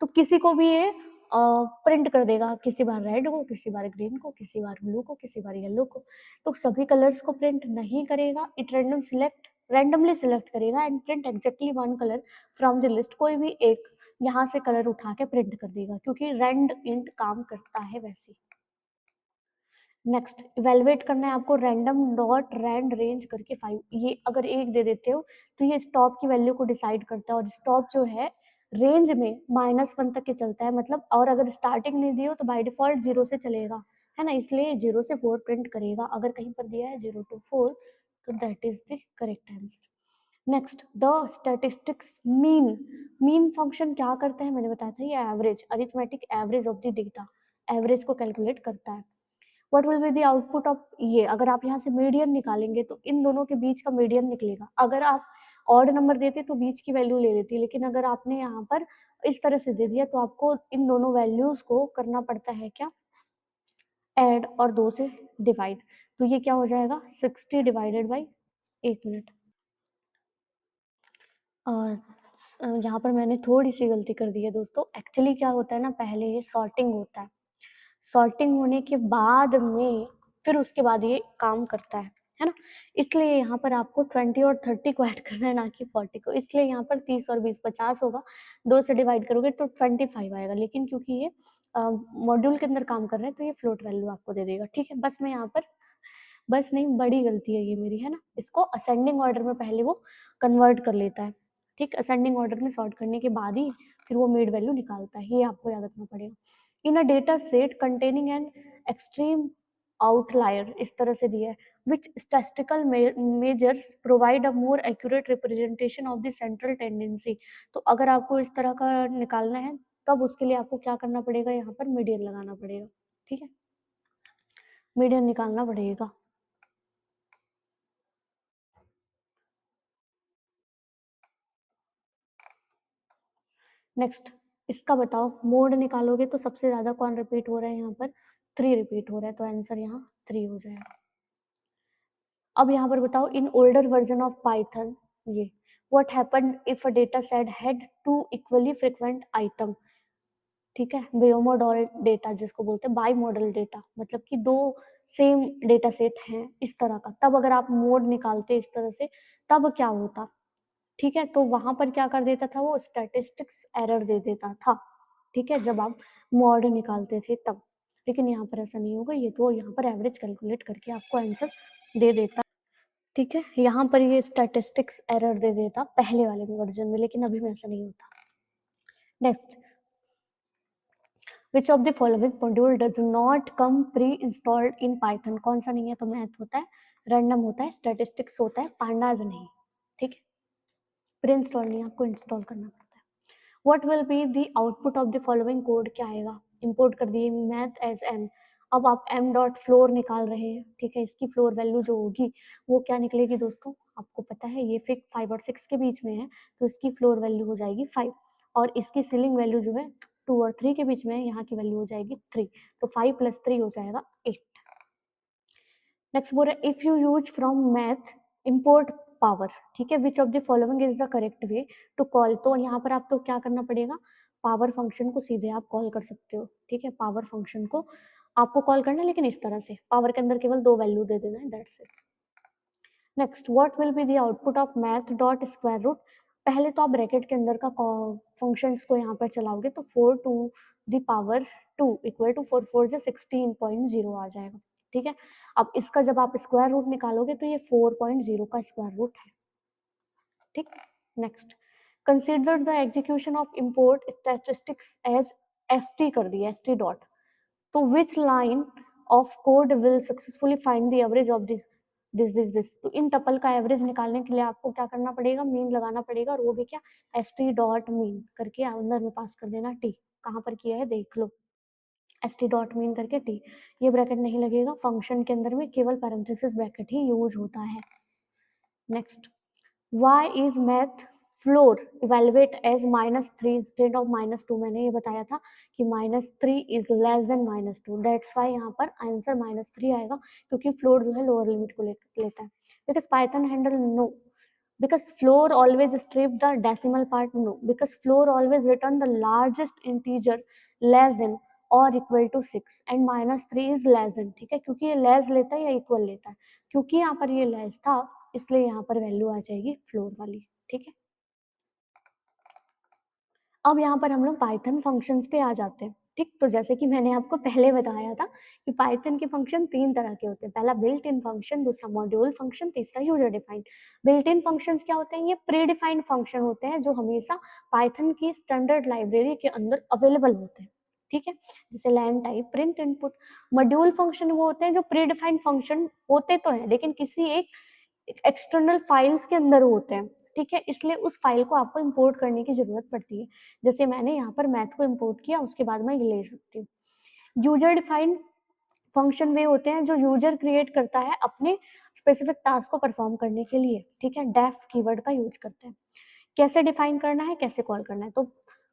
तो किसी को भी ये प्रिंट कर देगा, किसी बार रेड को, किसी बार ग्रीन को, किसी बार ब्लू को, किसी बार येलो को, तो सभी कलर्स को प्रिंट नहीं करेगा, इट रैंडमली सिलेक्ट करेगा and print exactly one colour from the list, कोई भी एक यहाँ से कलर उठा के प्रिंट कर देगा, क्योंकि रैंड इंट काम करता है वैसे। नेक्स्ट, इवेलुएट करना है आपको रैंडम डॉट रैंड रेंज करके 5, ये अगर एक दे देते हो तो ये स्टॉप की वैल्यू को डिसाइड करता है, और स्टॉप जो है रेंज में -1 तक के चलता है, मतलब और अगर स्टार्टिंग नहीं दी हो तो बाय डिफॉल्ट 0 से चलेगा, है ना, इसलिए 0 से 4 प्रिंट करेगा, अगर कहीं पर दिया है 0 to 4 तो that is the correct answer. Next the statistics mean. Mean function क्या करता है, मैंने बताया था ये average, arithmetic average of the data, average को कैलकुलेट करता है। What will be the output of ये, अगर आप यहाँ से मीडियन निकालेंगे तो इन दोनों के बीच का मीडियन निकलेगा। अगर आप ऑड नंबर देते तो बीच की वैल्यू ले लेती, लेकिन अगर आपने यहाँ पर इस तरह से दे दिया तो आपको इन दोनों वैल्यूज को करना पड़ता है क्या, ऐड और 2 से डिवाइड। तो ये क्या हो जाएगा 60 डिवाइडेड बाई, एक मिनट, और यहाँ पर मैंने थोड़ी सी गलती कर दी है दोस्तों। एक्चुअली क्या होता है ना, पहले ये सॉर्टिंग होता है, सॉर्टिंग होने के बाद में फिर उसके बाद ये काम करता है ना। इसलिए यहाँ पर आपको 20 और 30 को ऐड करना है, ना कि 40 को। इसलिए यहाँ पर 30 और 20 50 होगा, 2 से डिवाइड करोगे तो 25 आएगा। लेकिन क्योंकि ये मॉड्यूल के अंदर काम कर रहे हैं तो ये फ्लोट वैल्यू आपको दे देगा। ठीक है, बस मैं यहाँ पर, बस नहीं, बड़ी गलती है ये मेरी, है ना। इसको असेंडिंग ऑर्डर में पहले वो कन्वर्ट कर लेता है। ठीक, असेंडिंग ऑर्डर में सॉर्ट करने के बाद ही फिर वो मिड वैल्यू निकालता है, ये आपको याद रखना पड़ेगा। In a data set containing an extreme outlier, इस तरह से दिया है, which statistical measures provide a more accurate representation of the central tendency. तो अगर आपको इस तरह का निकालना है तब उसके लिए आपको क्या करना पड़ेगा, यहाँ पर मीडियन लगाना पड़ेगा। ठीक है, मीडियन निकालना पड़ेगा। नेक्स्ट इसका बताओ, मोड निकालोगे तो सबसे ज्यादा कौन रिपीट हो रहा है, यहाँ पर 3 रिपीट हो रहा है, तो आंसर यहाँ 3 हो जाएगा। अब यहाँ पर बताओ, in older version of Python ये what happened if a data set had two equally frequent item. ठीक है, बायोमॉडल डेटा जिसको बोलते हैं, बाई मॉडल डेटा, मतलब कि दो सेम डेटा सेट हैं इस तरह का, तब अगर आप मोड निकालते इस तरह से तब क्या होता। ठीक है, तो वहां पर क्या कर देता था वो, स्टैटिस्टिक्स एरर दे देता था। ठीक है, जब आप मॉड निकालते थे तब। लेकिन यहाँ पर ऐसा नहीं होगा, ये तो यहाँ पर एवरेज कैलकुलेट करके आपको आंसर दे देता। ठीक है, यहाँ पर ये स्टैटिस्टिक्स एरर दे देता पहले वाले वर्जन में, लेकिन अभी में ऐसा नहीं होता। Next, which of the following module does not come pre installed in Python. कौन सा नहीं है, तो मैथ होता है, रैंडम होता है, स्टैटिस्टिक्स होता है, पांडाज नहीं। ठीक है, प्री इंस्टॉल नहीं, आपको इंस्टॉल करना पड़ता है। What will be the output of the following code, क्या आएगा, इंपोर्ट कर दिए मैथ एज एम। अब आप एम डॉट फ्लोर निकाल रहे हैं। ठीक है, इसकी फ्लोर वैल्यू जो होगी वो क्या निकलेगी दोस्तों, आपको पता है ये फिर 5 और 6 के बीच में है, तो इसकी फ्लोर वैल्यू हो जाएगी 5, और इसकी सीलिंग वैल्यू जो है 2 और 3 के बीच में है, यहाँ की वैल्यू हो जाएगी 3, तो 5 + 3 हो जाएगा 8। नेक्स्ट बोल रहे if you use from math import power. ठीक है, which of the following is the correct way to call. तो यहाँ पर आपको क्या करना पड़ेगा, पावर फंक्शन को सीधे आप कॉल कर सकते हो। ठीक है, पावर फंक्शन को आपको कॉल करना है, लेकिन इस तरह से पावर के अंदर केवल 2 वैल्यू दे देना है, that's it. Next, what will be the output of math dot square root. पहले तो आप ब्रैकेट के अंदर का फंक्शंस को यहाँ पर चलाओगे तो 4 to the power 2 equal to 4 4 जो 16.0 आ जाएगा। ठीक है, अब इसका जब आप स्क्वायर रूट निकालोगे तो ये 4.0 का स्क्वायर रूट है। ठीक, next, consider the execution of import statistics as st कर दिया, st डॉट, तो which line of code will successfully find the average of this. तो इन टपल का एवरेज निकालने के लिए आपको क्या करना पड़ेगा, मीन लगाना पड़ेगा, और वो भी क्या, st डॉट मीन करके अंदर में पास कर देना t। कहाँ पर किया है देख लो, st डॉट मीन करके t। ये ब्रैकेट नहीं लगेगा, फंक्शन के अंदर में केवल पैरेंथेसिस ब्रैकेट ही यूज होता है। Next, why is math floor evaluate as -3 instead of -2। मैंने ये बताया था कि -3 is less than -2, that's why यहाँ पर आंसर -3 आएगा, क्योंकि फ्लोर जो है लोअर लिमिट को लेता है। because python handle no, because floor always strip the decimal part, no, because floor always return the largest integer less than or equal to 6 and -3 is less than। ठीक है, क्योंकि ये less लेता है या इक्वल लेता है, क्योंकि यहाँ पर ये लेस था इसलिए यहाँ पर वैल्यू आ जाएगी फ्लोर वाली। ठीक है, अब यहाँ पर हम लोग पाइथन फंक्शंस पे आ जाते हैं। ठीक, तो जैसे कि मैंने आपको पहले बताया था कि पाइथन के फंक्शन 3 तरह के होते हैं, पहला बिल्ट इन फंक्शन, दूसरा मॉड्यूल फंक्शन, तीसरा user defined. Built in functions क्या होते हैं, ये प्री डिफाइंड फंक्शन होते हैं जो हमेशा पाइथन की स्टैंडर्ड लाइब्रेरी के अंदर अवेलेबल होते हैं। ठीक है, जैसे len type, print input. Module function वो होते हैं जो प्री डिफाइंड फंक्शन होते तो हैं लेकिन किसी एक एक्सटर्नल फाइल्स के अंदर होते हैं। ठीक है, इसलिए उस फाइल को आपको इंपोर्ट करने की जरूरत पड़ती है। जैसे मैंने यहाँ पर मैथ को इंपोर्ट किया, उसके बाद मैं ये ले सकती हूँ। यूजर डिफाइंड फंक्शन वे होते हैं जो यूजर क्रिएट करता है अपने स्पेसिफिक टास्क को परफॉर्म करने के लिए, ठीक है, डेफ कीवर्ड का यूज करते हैं। कैसे डिफाइन करना है, कैसे कॉल करना है, तो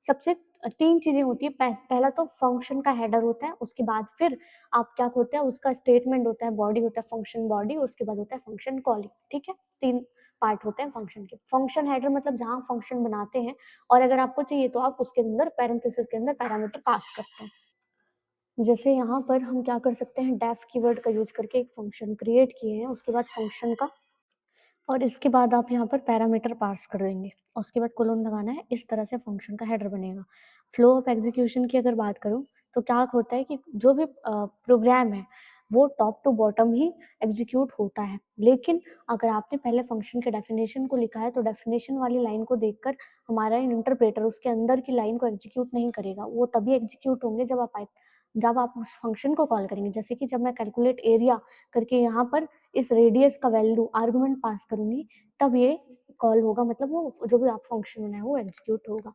सबसे तीन चीजें होती है। पहला तो फंक्शन का हेडर होता है, उसके बाद फिर आप क्या होता है उसका स्टेटमेंट होता है, बॉडी होता है फंक्शन बॉडी, उसके बाद होता है फंक्शन कॉलिंग, ठीक है, तीन पार्ट होते हैं फंक्शन के। फंक्शन हेडर मतलब जहां फंक्शन बनाते हैं, और अगर आपको चाहिए तो आप उसके अंदर पैरेंथेसिस के अंदर पैरामीटर पास करते हैं। जैसे यहाँ पर हम क्या कर सकते हैं, डेफ कीवर्ड का यूज करके एक फंक्शन क्रिएट किए हैं, उसके बाद फंक्शन का, और इसके बाद आप यहाँ पर पैरामीटर पास कर देंगे, और उसके बाद कोलन लगाना है, इस तरह से फंक्शन का हेडर बनेगा। फ्लो ऑफ एग्जीक्यूशन की अगर बात करूँ तो क्या होता है कि जो भी प्रोग्राम है वो टॉप टू बॉटम ही एग्जीक्यूट होता है, लेकिन अगर आपने पहले फंक्शन के डेफिनेशन को लिखा है तो डेफिनेशन वाली लाइन को देखकर हमारा इंटरप्रेटर उसके अंदर की लाइन को एग्जीक्यूट नहीं करेगा। वो तभी एग्जीक्यूट होंगे जब आप उस फंक्शन को कॉल करेंगे। जैसे कि जब मैं कैलकुलेट एरिया करके यहाँ पर इस रेडियस का वैल्यू आर्गुमेंट पास करूंगी, तब ये कॉल होगा, मतलब वो जो भी आप फंक्शन बनाए वो एग्जीक्यूट होगा।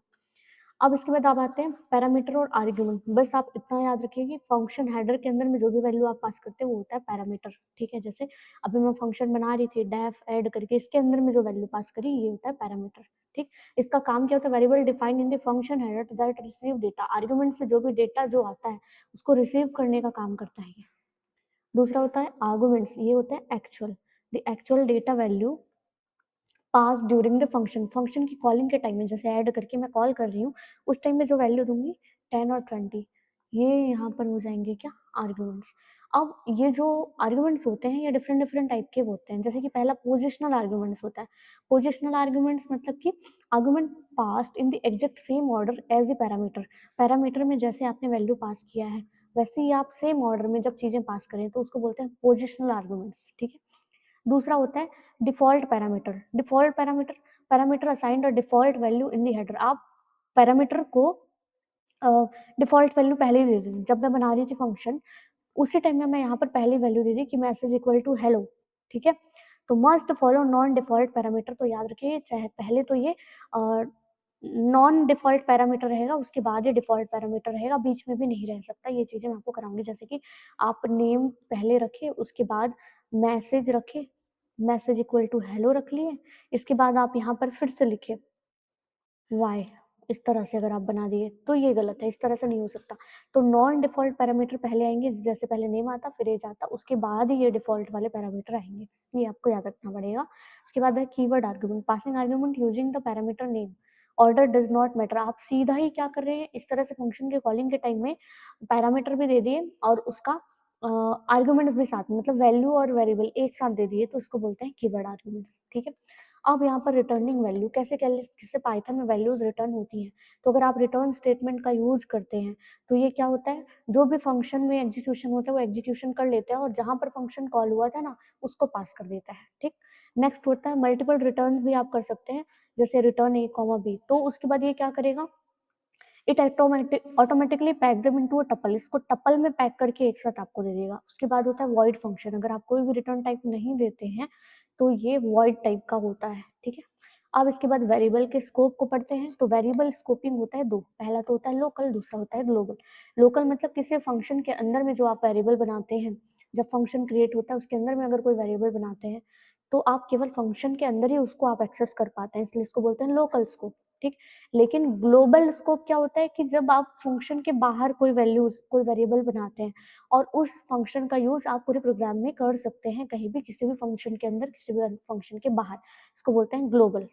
अब इसके बाद आप आते हैं पैरामीटर और आर्ग्यूमेंट। बस आप इतना याद रखिए कि फंक्शन हेडर के अंदर में जो भी वैल्यू आप पास करते हैं वो होता है पैरामीटर, ठीक है। जैसे अभी मैं फंक्शन बना रही थी डेफ ऐड करके, इसके अंदर में जो वैल्यू पास करी ये होता है पैरामीटर, ठीक। इसका काम क्या होता है, variable defined in the function header that receive data. Argument से जो भी डेटा जो आता है उसको रिसीव करने का काम करता है ये। दूसरा होता है आर्गुमेंट्स, ये होता है actual, the actual data value pass during the function. Function की कॉलिंग के टाइम में, जैसे ऐड करके मैं कॉल कर रही हूँ, उस टाइम में जो वैल्यू दूंगी 10 और 20, ये यहाँ पर हो जाएंगे क्या, आर्ग्यूमेंट्स। अब ये जो आर्ग्यूमेंट्स होते हैं ये डिफरेंट डिफरेंट टाइप के होते हैं। जैसे कि पहला पोजिशनल आर्ग्यूमेंट्स होता है। पोजिशनल आर्ग्यूमेंट्स मतलब कि argument passed in the exact same order as the parameter. Parameter में जैसे आपने वैल्यू पास किया है वैसे ही आप सेम ऑर्डर में जब चीजें पास करें तो उसको बोलते हैं पोजिशनल आर्ग्यूमेंट्स, ठीक है। दूसरा होता है default parameter. Default parameter, parameter assigned a default value in the header. आप पैरामीटर को डिफॉल्ट वैल्यू पहले ही दे दी। जब मैं बना रही थी फंक्शन उसी टाइम में मैं यहाँ पर पहली वैल्यू दे दी कि मैसेज इक्वल टू हेलो, ठीक है। तो must follow non default parameter, तो याद रखिए चाहे पहले तो ये नॉन डिफॉल्ट पैरामीटर रहेगा, उसके बाद ये डिफॉल्ट पैरामीटर रहेगा, बीच में भी नहीं रह सकता। ये चीजें मैं आपको कराऊंगी, जैसे कि आप नेम पहले रखे, उसके बाद मैसेज रखे, मैसेज इक्वल टू हेलो रख लिए, इसके बाद आप यहाँ पर फिर से लिखे वाई, इस तरह से अगर आप बना दिए तो ये गलत है, इस तरह से नहीं हो सकता। तो नॉन डिफॉल्ट पैरामीटर पहले आएंगे, जैसे पहले नेम आता फिर एज आता, उसके बाद ही ये डिफॉल्ट वाले पैरामीटर आएंगे, ये आपको याद रखना पड़ेगा। उसके बाद है keyword argument, passing argument using the parameter name, order does not matter. आप सीधा ही क्या कर रहे हैं, इस तरह से फंक्शन के कॉलिंग के टाइम में पैरामीटर भी दे दिए और उसका आर्ग्यूमेंट्स भी साथ में, मतलब वैल्यू और वेरिएबल एक साथ दे दिए, तो उसको बोलते हैं कीवर्ड आर्ग्यूमेंट, ठीक है। अब यहाँ पर रिटर्निंग वैल्यू कैसे पाइथन में वैल्यूज रिटर्न होती हैं, तो अगर आप रिटर्न स्टेटमेंट का यूज करते हैं तो ये क्या होता है, जो भी फंक्शन में एग्जीक्यूशन होता है वो एग्जीक्यूशन कर लेता है और जहां पर फंक्शन कॉल हुआ था ना उसको पास कर देता है, ठीक। नेक्स्ट होता है मल्टीपल रिटर्न भी आप कर सकते हैं, जैसे रिटर्न ए कॉमा बी, तो उसके बाद ये क्या करेगा, it automatically pack them into a tuple, इसको टपल में पैक करके एक साथ आपको दे देगा। उसके बाद होता है वॉइड फंक्शन, अगर आप कोई भी रिटर्न टाइप नहीं देते हैं तो ये वॉइड टाइप का होता है, ठीक है। अब इसके बाद वेरिएबल के स्कोप को पढ़ते हैं, तो वेरिएबल स्कोपिंग होता है दो, पहला तो होता है लोकल, दूसरा होता है ग्लोबल। लोकल मतलब किसी फंक्शन के अंदर में जो आप वेरिएबल बनाते हैं, जब फंक्शन क्रिएट होता है उसके अंदर में अगर कोई वेरिएबल बनाते हैं तो आप केवल फंक्शन के अंदर ही उसको आप एक्सेस कर पाते हैं, इसलिए इसको बोलते हैं लोकल स्कोप, ठीक। लेकिन ग्लोबल स्कोप क्या होता है कि जब आप फंक्शन के बाहर कोई वैल्यूज कोई वेरिएबल बनाते हैं और उस फंक्शन का यूज आप पूरे प्रोग्राम में कर सकते हैं, कहीं भी किसी भी फंक्शन के अंदर किसी भी फंक्शन के बाहर, इसको बोलते हैं ग्लोबल,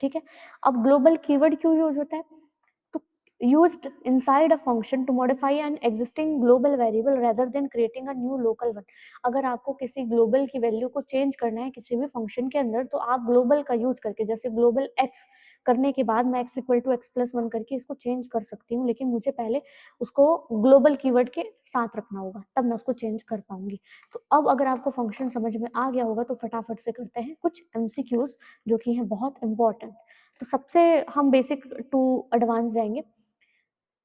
ठीक है। अब ग्लोबल कीवर्ड क्यों यूज होता है, to used inside a function to modify an existing global variable rather than creating a new local one। अगर आपको किसी ग्लोबल की वैल्यू को चेंज करना है किसी भी फंक्शन के अंदर तो आप ग्लोबल का यूज करके, जैसे ग्लोबल x करने के बाद मैं x equal to x plus one करके इसको चेंज कर सकती हूँ, लेकिन मुझे पहले उसको ग्लोबल कीवर्ड के साथ रखना होगा, तब मैं उसको चेंज कर पाऊंगी। तो अब अगर आपको फंक्शन समझ में आ गया होगा तो फटाफट से करते हैं कुछ एमसीक्यूज जो कि हैं बहुत इंपॉर्टेंट। तो सबसे हम बेसिक टू एडवांस जाएंगे।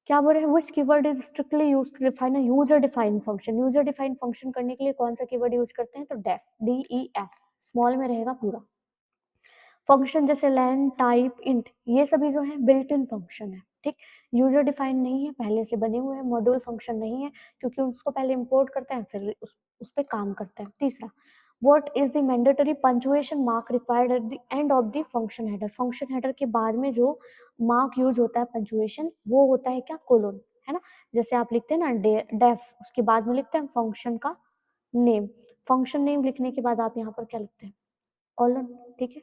क्या बोल रहे हैं, which keyword is strictly use to define a user defined function. User defined function करने के लिए कौन सा कीवर्ड यूज करते हैं, तो डेफ, DEF, स्मॉल में रहेगा पूरा। फंक्शन जैसे लेन, टाइप, इंट, ये सभी जो है बिल्ट इन फंक्शन है, ठीक। यूजर डिफाइंड नहीं है, पहले से बने हुए हैं, मॉड्यूल फंक्शन नहीं है, क्योंकि उसको पहले इंपोर्ट करते हैं फिर उस पे काम करते हैं। तीसरा, what is the mandatory punctuation mark required at the end of the function header. Function header के बाद में जो मार्क यूज होता है पंक्चुएशन, वो होता है क्या, कोलोन, है ना। जैसे आप लिखते हैं ना डेफ, उसके बाद में लिखते हैं फंक्शन का नेम। फंक्शन नेम लिखने के बाद आप यहाँ पर क्या लिखते हैं, कॉलन, ठीक है,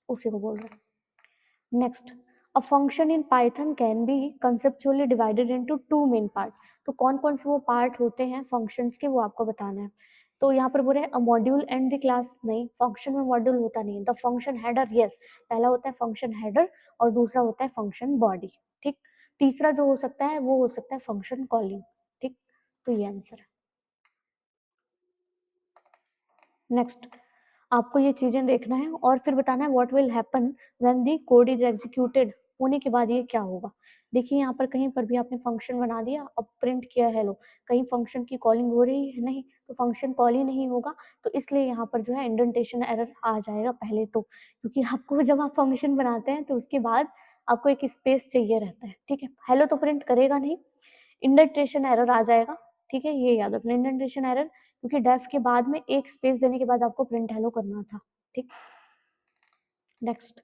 उसी को बोल रहे हैं। Next, a function in Python can be conceptually divided into two main part. तो कौन कौन से वो पार्ट होते हैं फंक्शंस के, वो आपको बताना है। तो यहाँ पर बोल रहे हैं a module and the class, नहीं, फंक्शन में मॉड्यूल होता नहीं है। द फंक्शन हेडर, यस, पहला होता है फंक्शन हेडर और दूसरा होता है फंक्शन बॉडी, ठीक। तीसरा जो हो सकता है वो हो सकता है फंक्शन कॉलिंग, ठीक। तो ये आंसर है। नेक्स्ट, आपको ये चीजें देखना है और फिर बताना है what will happen when the code is executed, होने के बाद ये क्या होगा। देखिए यहाँ पर कहीं पर भी आपने फंक्शन बना दिया, अब प्रिंट किया हेलो, कहीं फंक्शन की कॉलिंग हो रही है, नहीं, तो फंक्शन कॉल ही नहीं होगा। तो इसलिए यहाँ पर जो है इंडेंटेशन एरर आ जाएगा पहले तो, क्योंकि आपको जब आप फंक्शन बनाते हैं तो उसके बाद आपको एक स्पेस चाहिए रहता है, ठीक है। हेलो तो प्रिंट करेगा नहीं, इंडेंटेशन एरर आ जाएगा, ठीक है, ये याद रखना, इंडेंटेशन एरर, क्योंकि डेफ के बाद में एक स्पेस देने के बाद आपको प्रिंट हेलो करना था, ठीक। नेक्स्ट,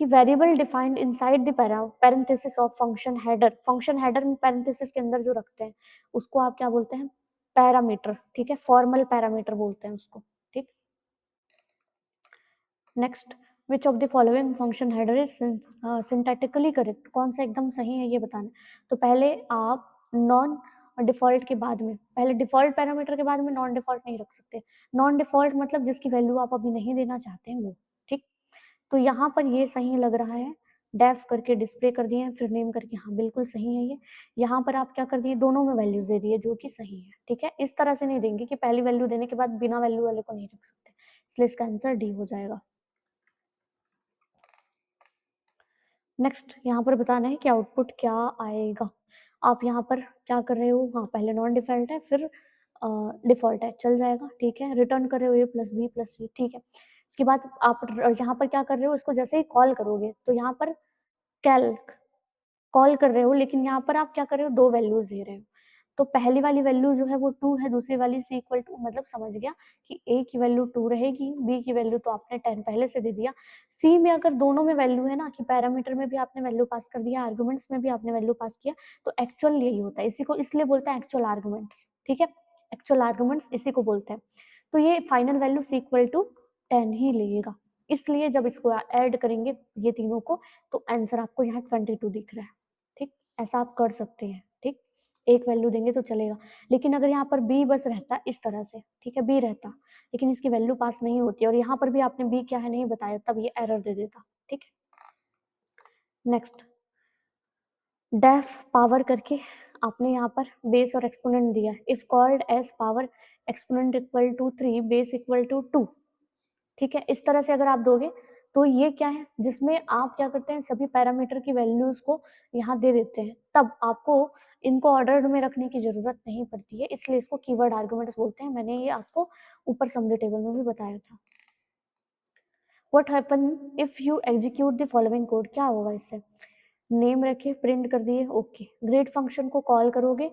कि variable defined inside the parenthesis of function header, function header में पैरेंथेसिस के अंदर जो रखते हैं उसको आप क्या बोलते हैं, पैरामीटर, ठीक है, फॉर्मल पैरामीटर बोलते हैं उसको, ठीक। Next, which of the following function header is syntactically correct, कौन सा एकदम सही है ये बताना। तो पहले आप नॉन डिफॉल्ट के बाद में, पहले डिफॉल्ट पैरामीटर के बाद में नॉन डिफॉल्ट नहीं रख सकते। नॉन डिफॉल्ट मतलब जिसकी वैल्यू आप अभी नहीं देना चाहते हैं वो, ठीक। तो यहाँ पर ये सही लग रहा है, डेफ करके डिस्प्ले कर दिए हैं, फिर नेम करके, हाँ बिल्कुल सही है ये। यहाँ पर आप क्या कर दिए, दोनों में वैल्यूज दे दिए जो कि सही है, ठीक है। इस तरह से नहीं देंगे कि पहली वैल्यू देने के बाद बिना वैल्यू वाले को नहीं रख सकते, इसलिए इसका आंसर डी हो जाएगा। नेक्स्ट, यहाँ पर बताना है कि आउटपुट क्या आएगा। आप यहाँ पर क्या कर रहे हो, हाँ पहले नॉन डिफॉल्ट है, फिर डिफॉल्ट है, चल जाएगा, ठीक है। रिटर्न कर रहे हो ए प्लस बी प्लस सी, ठीक है। इसके बाद आप यहाँ पर क्या कर रहे हो, इसको जैसे ही कॉल करोगे तो यहाँ पर कैल्क कॉल कर रहे हो, लेकिन यहाँ पर आप क्या कर रहे हो, दो वैल्यूज दे रहे हो। तो पहली वाली वैल्यू जो है वो 2 है, दूसरी वाली सी इक्वल टू, मतलब समझ गया कि ए की वैल्यू 2 रहेगी, बी की वैल्यू तो आपने 10 पहले से दे दिया। सी में अगर दोनों में वैल्यू है ना, कि पैरामीटर में भी आपने वैल्यू पास कर दिया, आर्गुमेंट्स में भी आपने वैल्यू पास किया, तो एक्चुअल यही होता है, इसी को इसलिए बोलते हैं एक्चुअल आर्गुमेंट्स, ठीक है। एक्चुअल आर्गुमेंट्स इसी को बोलते हैं। तो ये final value c equal to 10 ही लेगा, इसलिए जब इसको ऐड करेंगे ये तीनों को, तो आंसर आपको यहाँ 22 दिख रहा है, ठीक। ऐसा आप कर सकते हैं, ठीक। एक वैल्यू देंगे तो चलेगा, लेकिन अगर यहाँ पर बी बस रहता इस तरह से, ठीक है, बी रहता, लेकिन इसकी वैल्यू पास नहीं होती और यहाँ पर भी आपने बी क्या है नहीं बताया, तब ये एरर दे देता, ठीक है। नेक्स्ट, डेफ पावर करके आपने यहाँ पर बेस और एक्सपोनेंट दिया, if called as power exponent equal to 3 base equal to 2, ठीक है। इस तरह से अगर आप दोगे तो ये क्या है, जिसमें आप क्या करते हैं, सभी पैरामीटर की वैल्यूज को यहाँ दे देते हैं, तब आपको इनको ऑर्डर में रखने की जरूरत नहीं पड़ती है, इसलिए इसको कीवर्ड आर्गुमेंट्स बोलते हैं। मैंने ये आपको ऊपर समरी टेबल में भी बताया था। What happen if you execute the following code, क्या होगा इससे, नेम रखे, प्रिंट कर दिए, ओके। ग्रीट फंक्शन को कॉल करोगे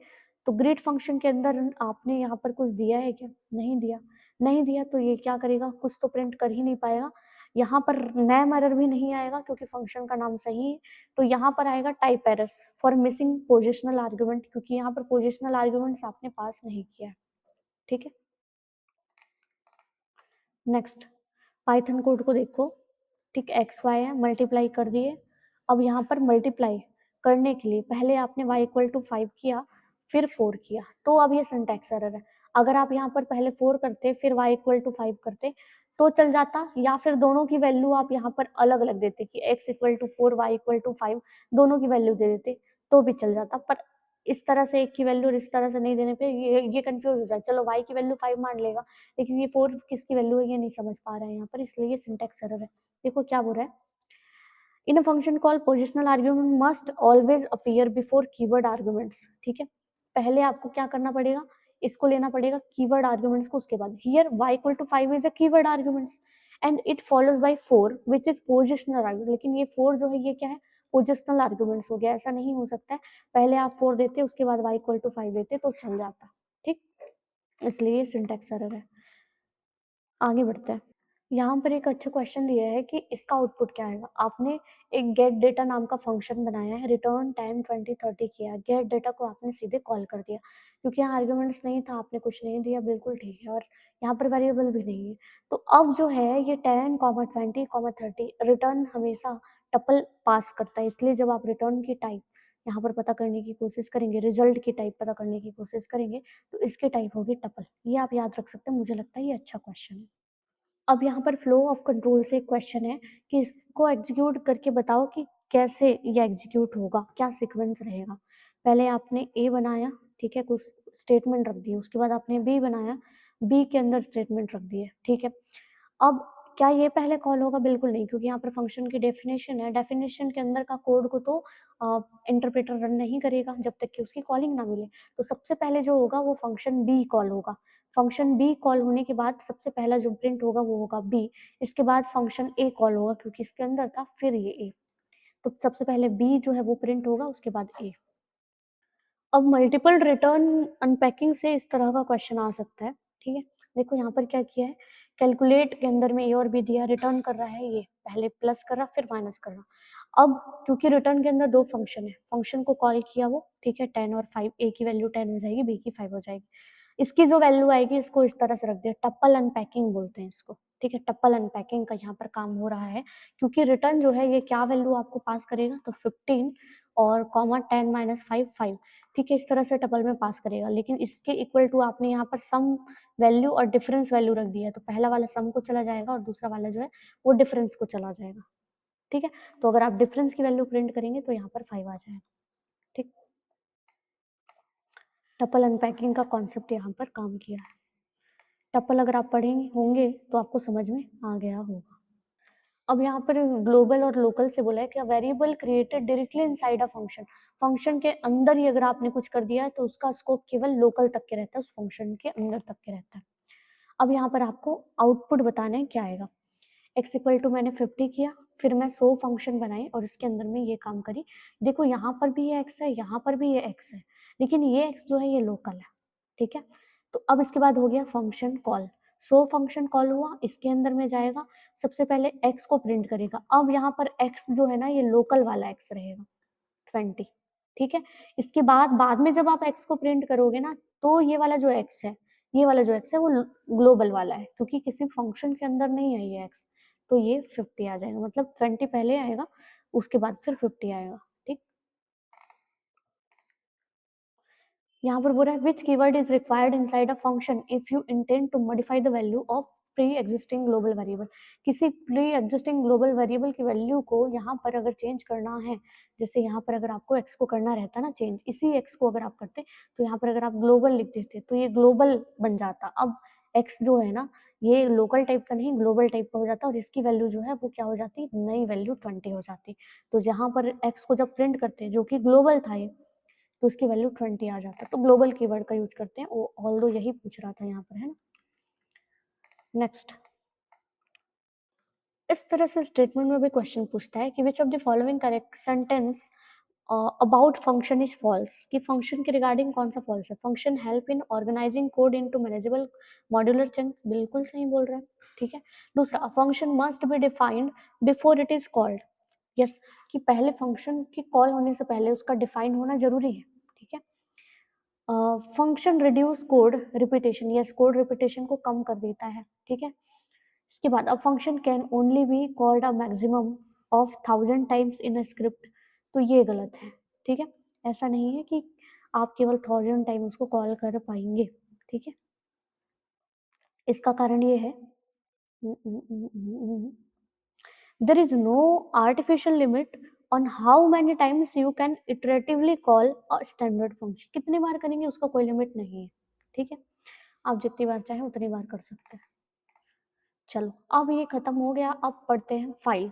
तो ग्रीट फंक्शन के अंदर आपने यहाँ पर कुछ दिया है क्या, नहीं दिया, नहीं दिया तो ये क्या करेगा, कुछ तो प्रिंट कर ही नहीं पाएगा। यहाँ पर नेम एरर भी नहीं आएगा क्योंकि फंक्शन का नाम सही है, तो यहाँ पर आएगा type error for missing positional argument, क्योंकि यहाँ पर पोजिशनल आर्ग्यूमेंट्स आपने पास नहीं किया, ठीक है। नेक्स्ट, पाइथन कोड को देखो, ठीक, एक्स वाई है, मल्टीप्लाई कर दिए। अब यहाँ पर मल्टीप्लाई करने के लिए पहले आपने y इक्वल टू 5 किया, फिर 4 किया, तो अब ये सिंटैक्स एरर है। अगर आप यहाँ पर पहले 4 करते, फिर y इक्वल टू 5 करते तो चल जाता, या फिर दोनों की वैल्यू आप यहाँ पर अलग अलग देते कि x equal to 4 y equal to 5, दोनों की वैल्यू दे देते तो भी चल जाता। पर इस तरह से एक की वैल्यू और इस तरह से नहीं देने पे ये कंफ्यूज हो जाए, चलो y की वैल्यू 5 मान लेगा, लेकिन ये 4 किसकी वैल्यू है ये नहीं समझ पा रहे हैं यहाँ पर, इसलिए ये सिंटैक्स एरर है। देखो क्या बोल रहा है, in a function call positional argument must always appear before keyword arguments, ठीक है। पहले आपको क्या करना पड़ेगा, इसको लेना पड़ेगा कीवर्ड आर्ग्यूमेंट्स को, उसके बाद here y equal to 5 is a keyword arguments and it follows by 4 which is positional argument. लेकिन ये 4 जो है ये क्या है, पोजिशनल आर्ग्यूमेंट्स हो गया, ऐसा नहीं हो सकता है पहले आप 4 देते उसके बाद y इक्वल टू 5 देते तो चल जाता, ठीक, इसलिए ये सिंटैक्स एरर है। आगे बढ़ते हैं। यहाँ पर एक अच्छा क्वेश्चन दिया है कि इसका आउटपुट क्या आएगा। आपने एक गेट डेटा नाम का फंक्शन बनाया है, रिटर्न टाइम 2030 किया, गेट डेटा को आपने सीधे कॉल कर दिया क्योंकि यहाँ आर्ग्यूमेंट्स नहीं था, आपने कुछ नहीं दिया, बिल्कुल ठीक है, और यहाँ पर वेरिएबल भी नहीं है। तो अब जो है ये 10, 20, 30 रिटर्न हमेशा टपल पास करता है, इसलिए जब आप रिटर्न की टाइप यहाँ पर पता करने की कोशिश करेंगे, रिजल्ट की टाइप पता करने की कोशिश करेंगे, तो इसकी टाइप होगी टपल। ये आप याद रख सकते हैं, मुझे लगता है ये अच्छा क्वेश्चन है। अब यहाँ पर फ्लो ऑफ कंट्रोल से एक क्वेश्चन है कि इसको एग्जीक्यूट करके बताओ कि कैसे ये एग्जीक्यूट होगा, क्या सीक्वेंस रहेगा। पहले आपने ए बनाया, ठीक है, कुछ स्टेटमेंट रख दिए, उसके बाद आपने बी बनाया, बी के अंदर स्टेटमेंट रख दिए, ठीक है। अब क्या ये पहले कॉल होगा? बिल्कुल नहीं, क्योंकि यहाँ पर फंक्शन की डेफिनेशन है, डेफिनेशन के अंदर का कोड को तो इंटरप्रेटर रन नहीं करेगा जब तक कि उसकी कॉलिंग ना मिले। तो सबसे पहले जो होगा वो फंक्शन बी कॉल होगा। फंक्शन बी कॉल होने के बाद सबसे पहला जो प्रिंट होगा वो होगा बी, इसके बाद फंक्शन ए कॉल होगा क्योंकि इसके अंदर था, फिर ये ए। तो सबसे पहले बी जो है वो प्रिंट होगा, उसके बाद ए। अब मल्टीपल रिटर्न अनपैकिंग से इस तरह का क्वेश्चन आ सकता है, ठीक है। देखो यहाँ पर क्या किया है, कैलकुलेट के अंदर में ए और बी दिया, रिटर्न कर रहा है, ये पहले प्लस कर रहा फिर माइनस कर रहा। अब क्योंकि रिटर्न के अंदर दो फंक्शन है, फंक्शन को कॉल किया वो, ठीक है, 10 और 5, ए की वैल्यू 10 हो जाएगी, बी की 5 हो जाएगी। इसकी जो वैल्यू आएगी इसको इस तरह से रख दिया, टप्पल अनपैकिंग बोलते हैं इसको, ठीक है। टप्पल अनपैकिंग का यहाँ पर काम हो रहा है क्योंकि रिटर्न जो है ये क्या वैल्यू आपको पास करेगा, तो 15 और कॉमा 10 माइनस 5 5, ठीक है, इस तरह से टपल में पास करेगा। लेकिन इसके इक्वल टू आपने यहाँ पर सम वैल्यू और डिफरेंस वैल्यू रख दिया है, तो पहला वाला सम को चला जाएगा और दूसरा वाला जो है वो डिफरेंस को चला जाएगा, ठीक है। तो अगर आप डिफरेंस की वैल्यू प्रिंट करेंगे तो यहाँ पर 5 आ जाएगा, ठीक। टपल अनपैकिंग का कॉन्सेप्ट यहाँ पर काम किया है। टपल अगर आप पढ़ेंगे होंगे तो आपको समझ में आ गया होगा। अब यहाँ पर ग्लोबल और लोकल से बोला है कि variable created directly inside a function, function के अंदर ही अगर आपने कुछ कर दिया है तो उसका स्कोप केवल लोकल तक के रहता है, उस फंक्शन के अंदर तक के रहता है। अब यहाँ पर आपको आउटपुट बताना है क्या आएगा। x इक्वल टू मैंने 50 किया, फिर मैं 100 फंक्शन बनाई और इसके अंदर में ये काम करी। देखो यहाँ पर भी ये x है, यहाँ पर भी ये x है, लेकिन ये x जो है ये लोकल है, ठीक है। तो अब इसके बाद हो गया फंक्शन कॉल, 100 फंक्शन कॉल हुआ, इसके अंदर में जाएगा, सबसे पहले x को प्रिंट करेगा। अब यहाँ पर x जो है ना ये लोकल वाला x रहेगा 20, ठीक है। इसके बाद में जब आप x को प्रिंट करोगे ना तो ये वाला जो x है, ये वाला जो x है वो ग्लोबल वाला है क्योंकि किसी फंक्शन के अंदर नहीं है ये x, तो ये 50 आ जाएगा, मतलब 20 पहले आएगा उसके बाद फिर 50 आएगा, ठीक। यहाँ पर बोल रहा है which keyword is required inside a function if you intend to modify the value of pre existing global variable. किसी प्री एग्जिस्टिंग ग्लोबल वेरिएबल की वैल्यू को यहाँ पर अगर चेंज करना है, जैसे यहाँ पर अगर आपको x को करना रहता ना चेंज, इसी x को अगर आप करते तो यहाँ पर अगर आप ग्लोबल लिख देते तो ये ग्लोबल बन जाता। अब x जो है ना ये लोकल टाइप का नहीं ग्लोबल टाइप का हो जाता और इसकी वैल्यू जो है वो क्या हो जाती, नई वैल्यू 20 हो जाती। तो जहाँ पर x को जब प्रिंट करते हैं जो कि ग्लोबल था ये, तो उसकी वैल्यू 20 आ जाता है। तो ग्लोबल कीवर्ड का यूज करते हैं, ऑल्दो यही पूछ रहा था यहाँ पर, है ना। नेक्स्ट, इस तरह से स्टेटमेंट में भी क्वेश्चन पूछता है कि which of the following correct sentence about function is false, कि फंक्शन के रिगार्डिंग कौन सा फॉल्स है। Function help in organizing code into manageable modular chunks, बिल्कुल सही बोल रहा है, ठीक है। दूसरा, function must be defined before it is called, yes, कि पहले फंक्शन की कॉल होने से पहले उसका डिफाइन होना जरूरी है, ठीक है। Function reduce code repetition, yes, code repetition को कम कर देता है, ठीक है। इसके बाद a function can only be called a maximum of 1000 times in a script, तो ये गलत है, ठीक है। ऐसा नहीं है कि आप केवल 1000 टाइम उसको कॉल कर पाएंगे, ठीक है। इसका कारण ये है, there is no artificial limit on how many times you can iteratively call a standard function, कितनी बार करेंगे उसका कोई लिमिट नहीं है, ठीक है। आप जितनी बार चाहें उतनी बार कर सकते हैं। चलो अब ये खत्म हो गया, अब पढ़ते हैं फाइल।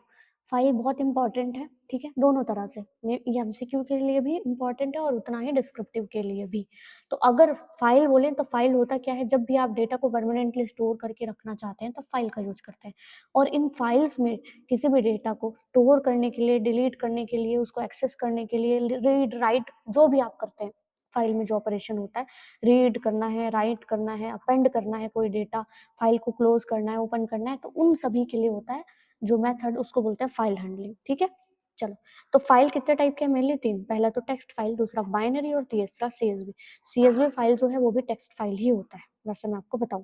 फाइल बहुत इंपॉर्टेंट है, ठीक है, दोनों तरह से। ये एमसीक्यू के लिए भी इंपॉर्टेंट है और उतना ही डिस्क्रिप्टिव के लिए भी। तो अगर फाइल बोलें तो फाइल होता क्या है, जब भी आप डेटा को परमानेंटली स्टोर करके रखना चाहते हैं तो फाइल का यूज करते हैं। और इन फाइल्स में किसी भी डेटा को स्टोर करने के लिए, डिलीट करने के लिए, उसको एक्सेस करने के लिए, रीड राइट जो भी आप करते हैं फाइल में जो ऑपरेशन होता है, रीड करना है, राइट करना है, अपेंड करना है कोई डेटा, फाइल को क्लोज करना है, ओपन करना है, तो उन सभी के लिए होता है जो मेथड, उसको बोलते हैं फाइल हैंडलिंग, ठीक है। चलो, तो फाइल कितने टाइप के हैं, मेनली तीन। पहला तो टेक्स्ट फाइल, दूसरा बाइनरी और तीसरा सीएसवी। सीएसवी फाइल जो है वो भी टेक्स्ट फाइल ही होता है, वैसे मैं आपको बताऊं।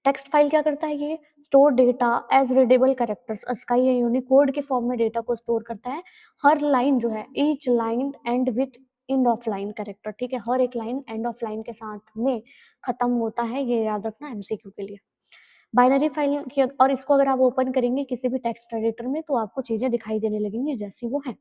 टेक्स्ट फाइल क्या करता है, ये store data as readable characters, ASCII या यूनिकोड के फॉर्म में डेटा को स्टोर करता है। हर लाइन जो है, each line end with end of line character, ठीक है, हर एक लाइन एंड ऑफ लाइन के साथ में खत्म होता है, ये याद रखना एमसीक्यू के लिए। बाइनरी फाइल की और इसको अगर आप ओपन करेंगे किसी भी टेक्स्ट एडिटर में तो आपको चीजें दिखाई देने लगेंगी जैसी वो हैं।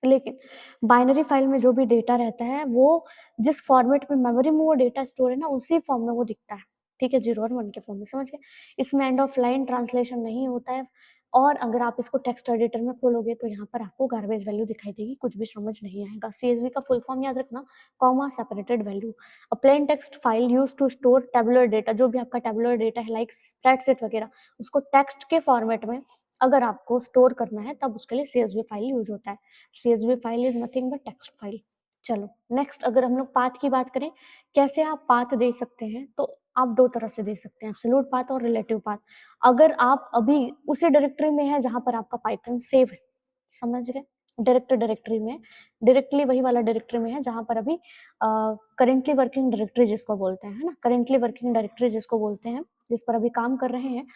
लेकिन बाइनरी फाइल में जो भी डेटा रहता है वो जिस फॉर्मेट में मेमोरी में वो डेटा स्टोर है ना, उसी फॉर्म में वो दिखता है, ठीक है, 0 और 1 के फॉर्म में, समझ गए। इसमें एंड ऑफ लाइन ट्रांसलेशन नहीं होता है। और अगर आप इसको टेक्स्ट एडिटर में खोलोगे तो यहाँ पर आपको गार्बेज वैल्यू दिखाई देगी, कुछ भी समझ नहीं आएगा। सीएसवी का फुल फॉर्म याद रखना, comma separated value. A plain text file use to store tabular data, जो भी आपका टेबुलर डेटा है लाइक स्प्रेडशीट वगैरह, उसको टेक्स्ट के फॉर्मेट में अगर आपको स्टोर करना है तब उसके लिए सीएसवी फाइल यूज होता है। CSV file is nothing but text file. चलो नेक्स्ट, अगर हम लोग पाथ की बात करें, कैसे आप पाथ दे सकते हैं, तो आप दो तरह से दे सकते हैं, एब्सोल्यूट पाथ और रिलेटिव पाथ। अगर आप अभी उसी डायरेक्टरी में है जहां पर आपका पाइथन सेव है, समझ गए, डायरेक्ट डायरेक्टरी में, डायरेक्टली वही वाला डायरेक्टरी में है जहां पर अभी करेंटली वर्किंग डायरेक्टरी जिसको बोलते हैं, है ना, करेंटली वर्किंग डायरेक्टरी जिसको बोलते हैं, जिस पर अभी काम कर रहे हैं,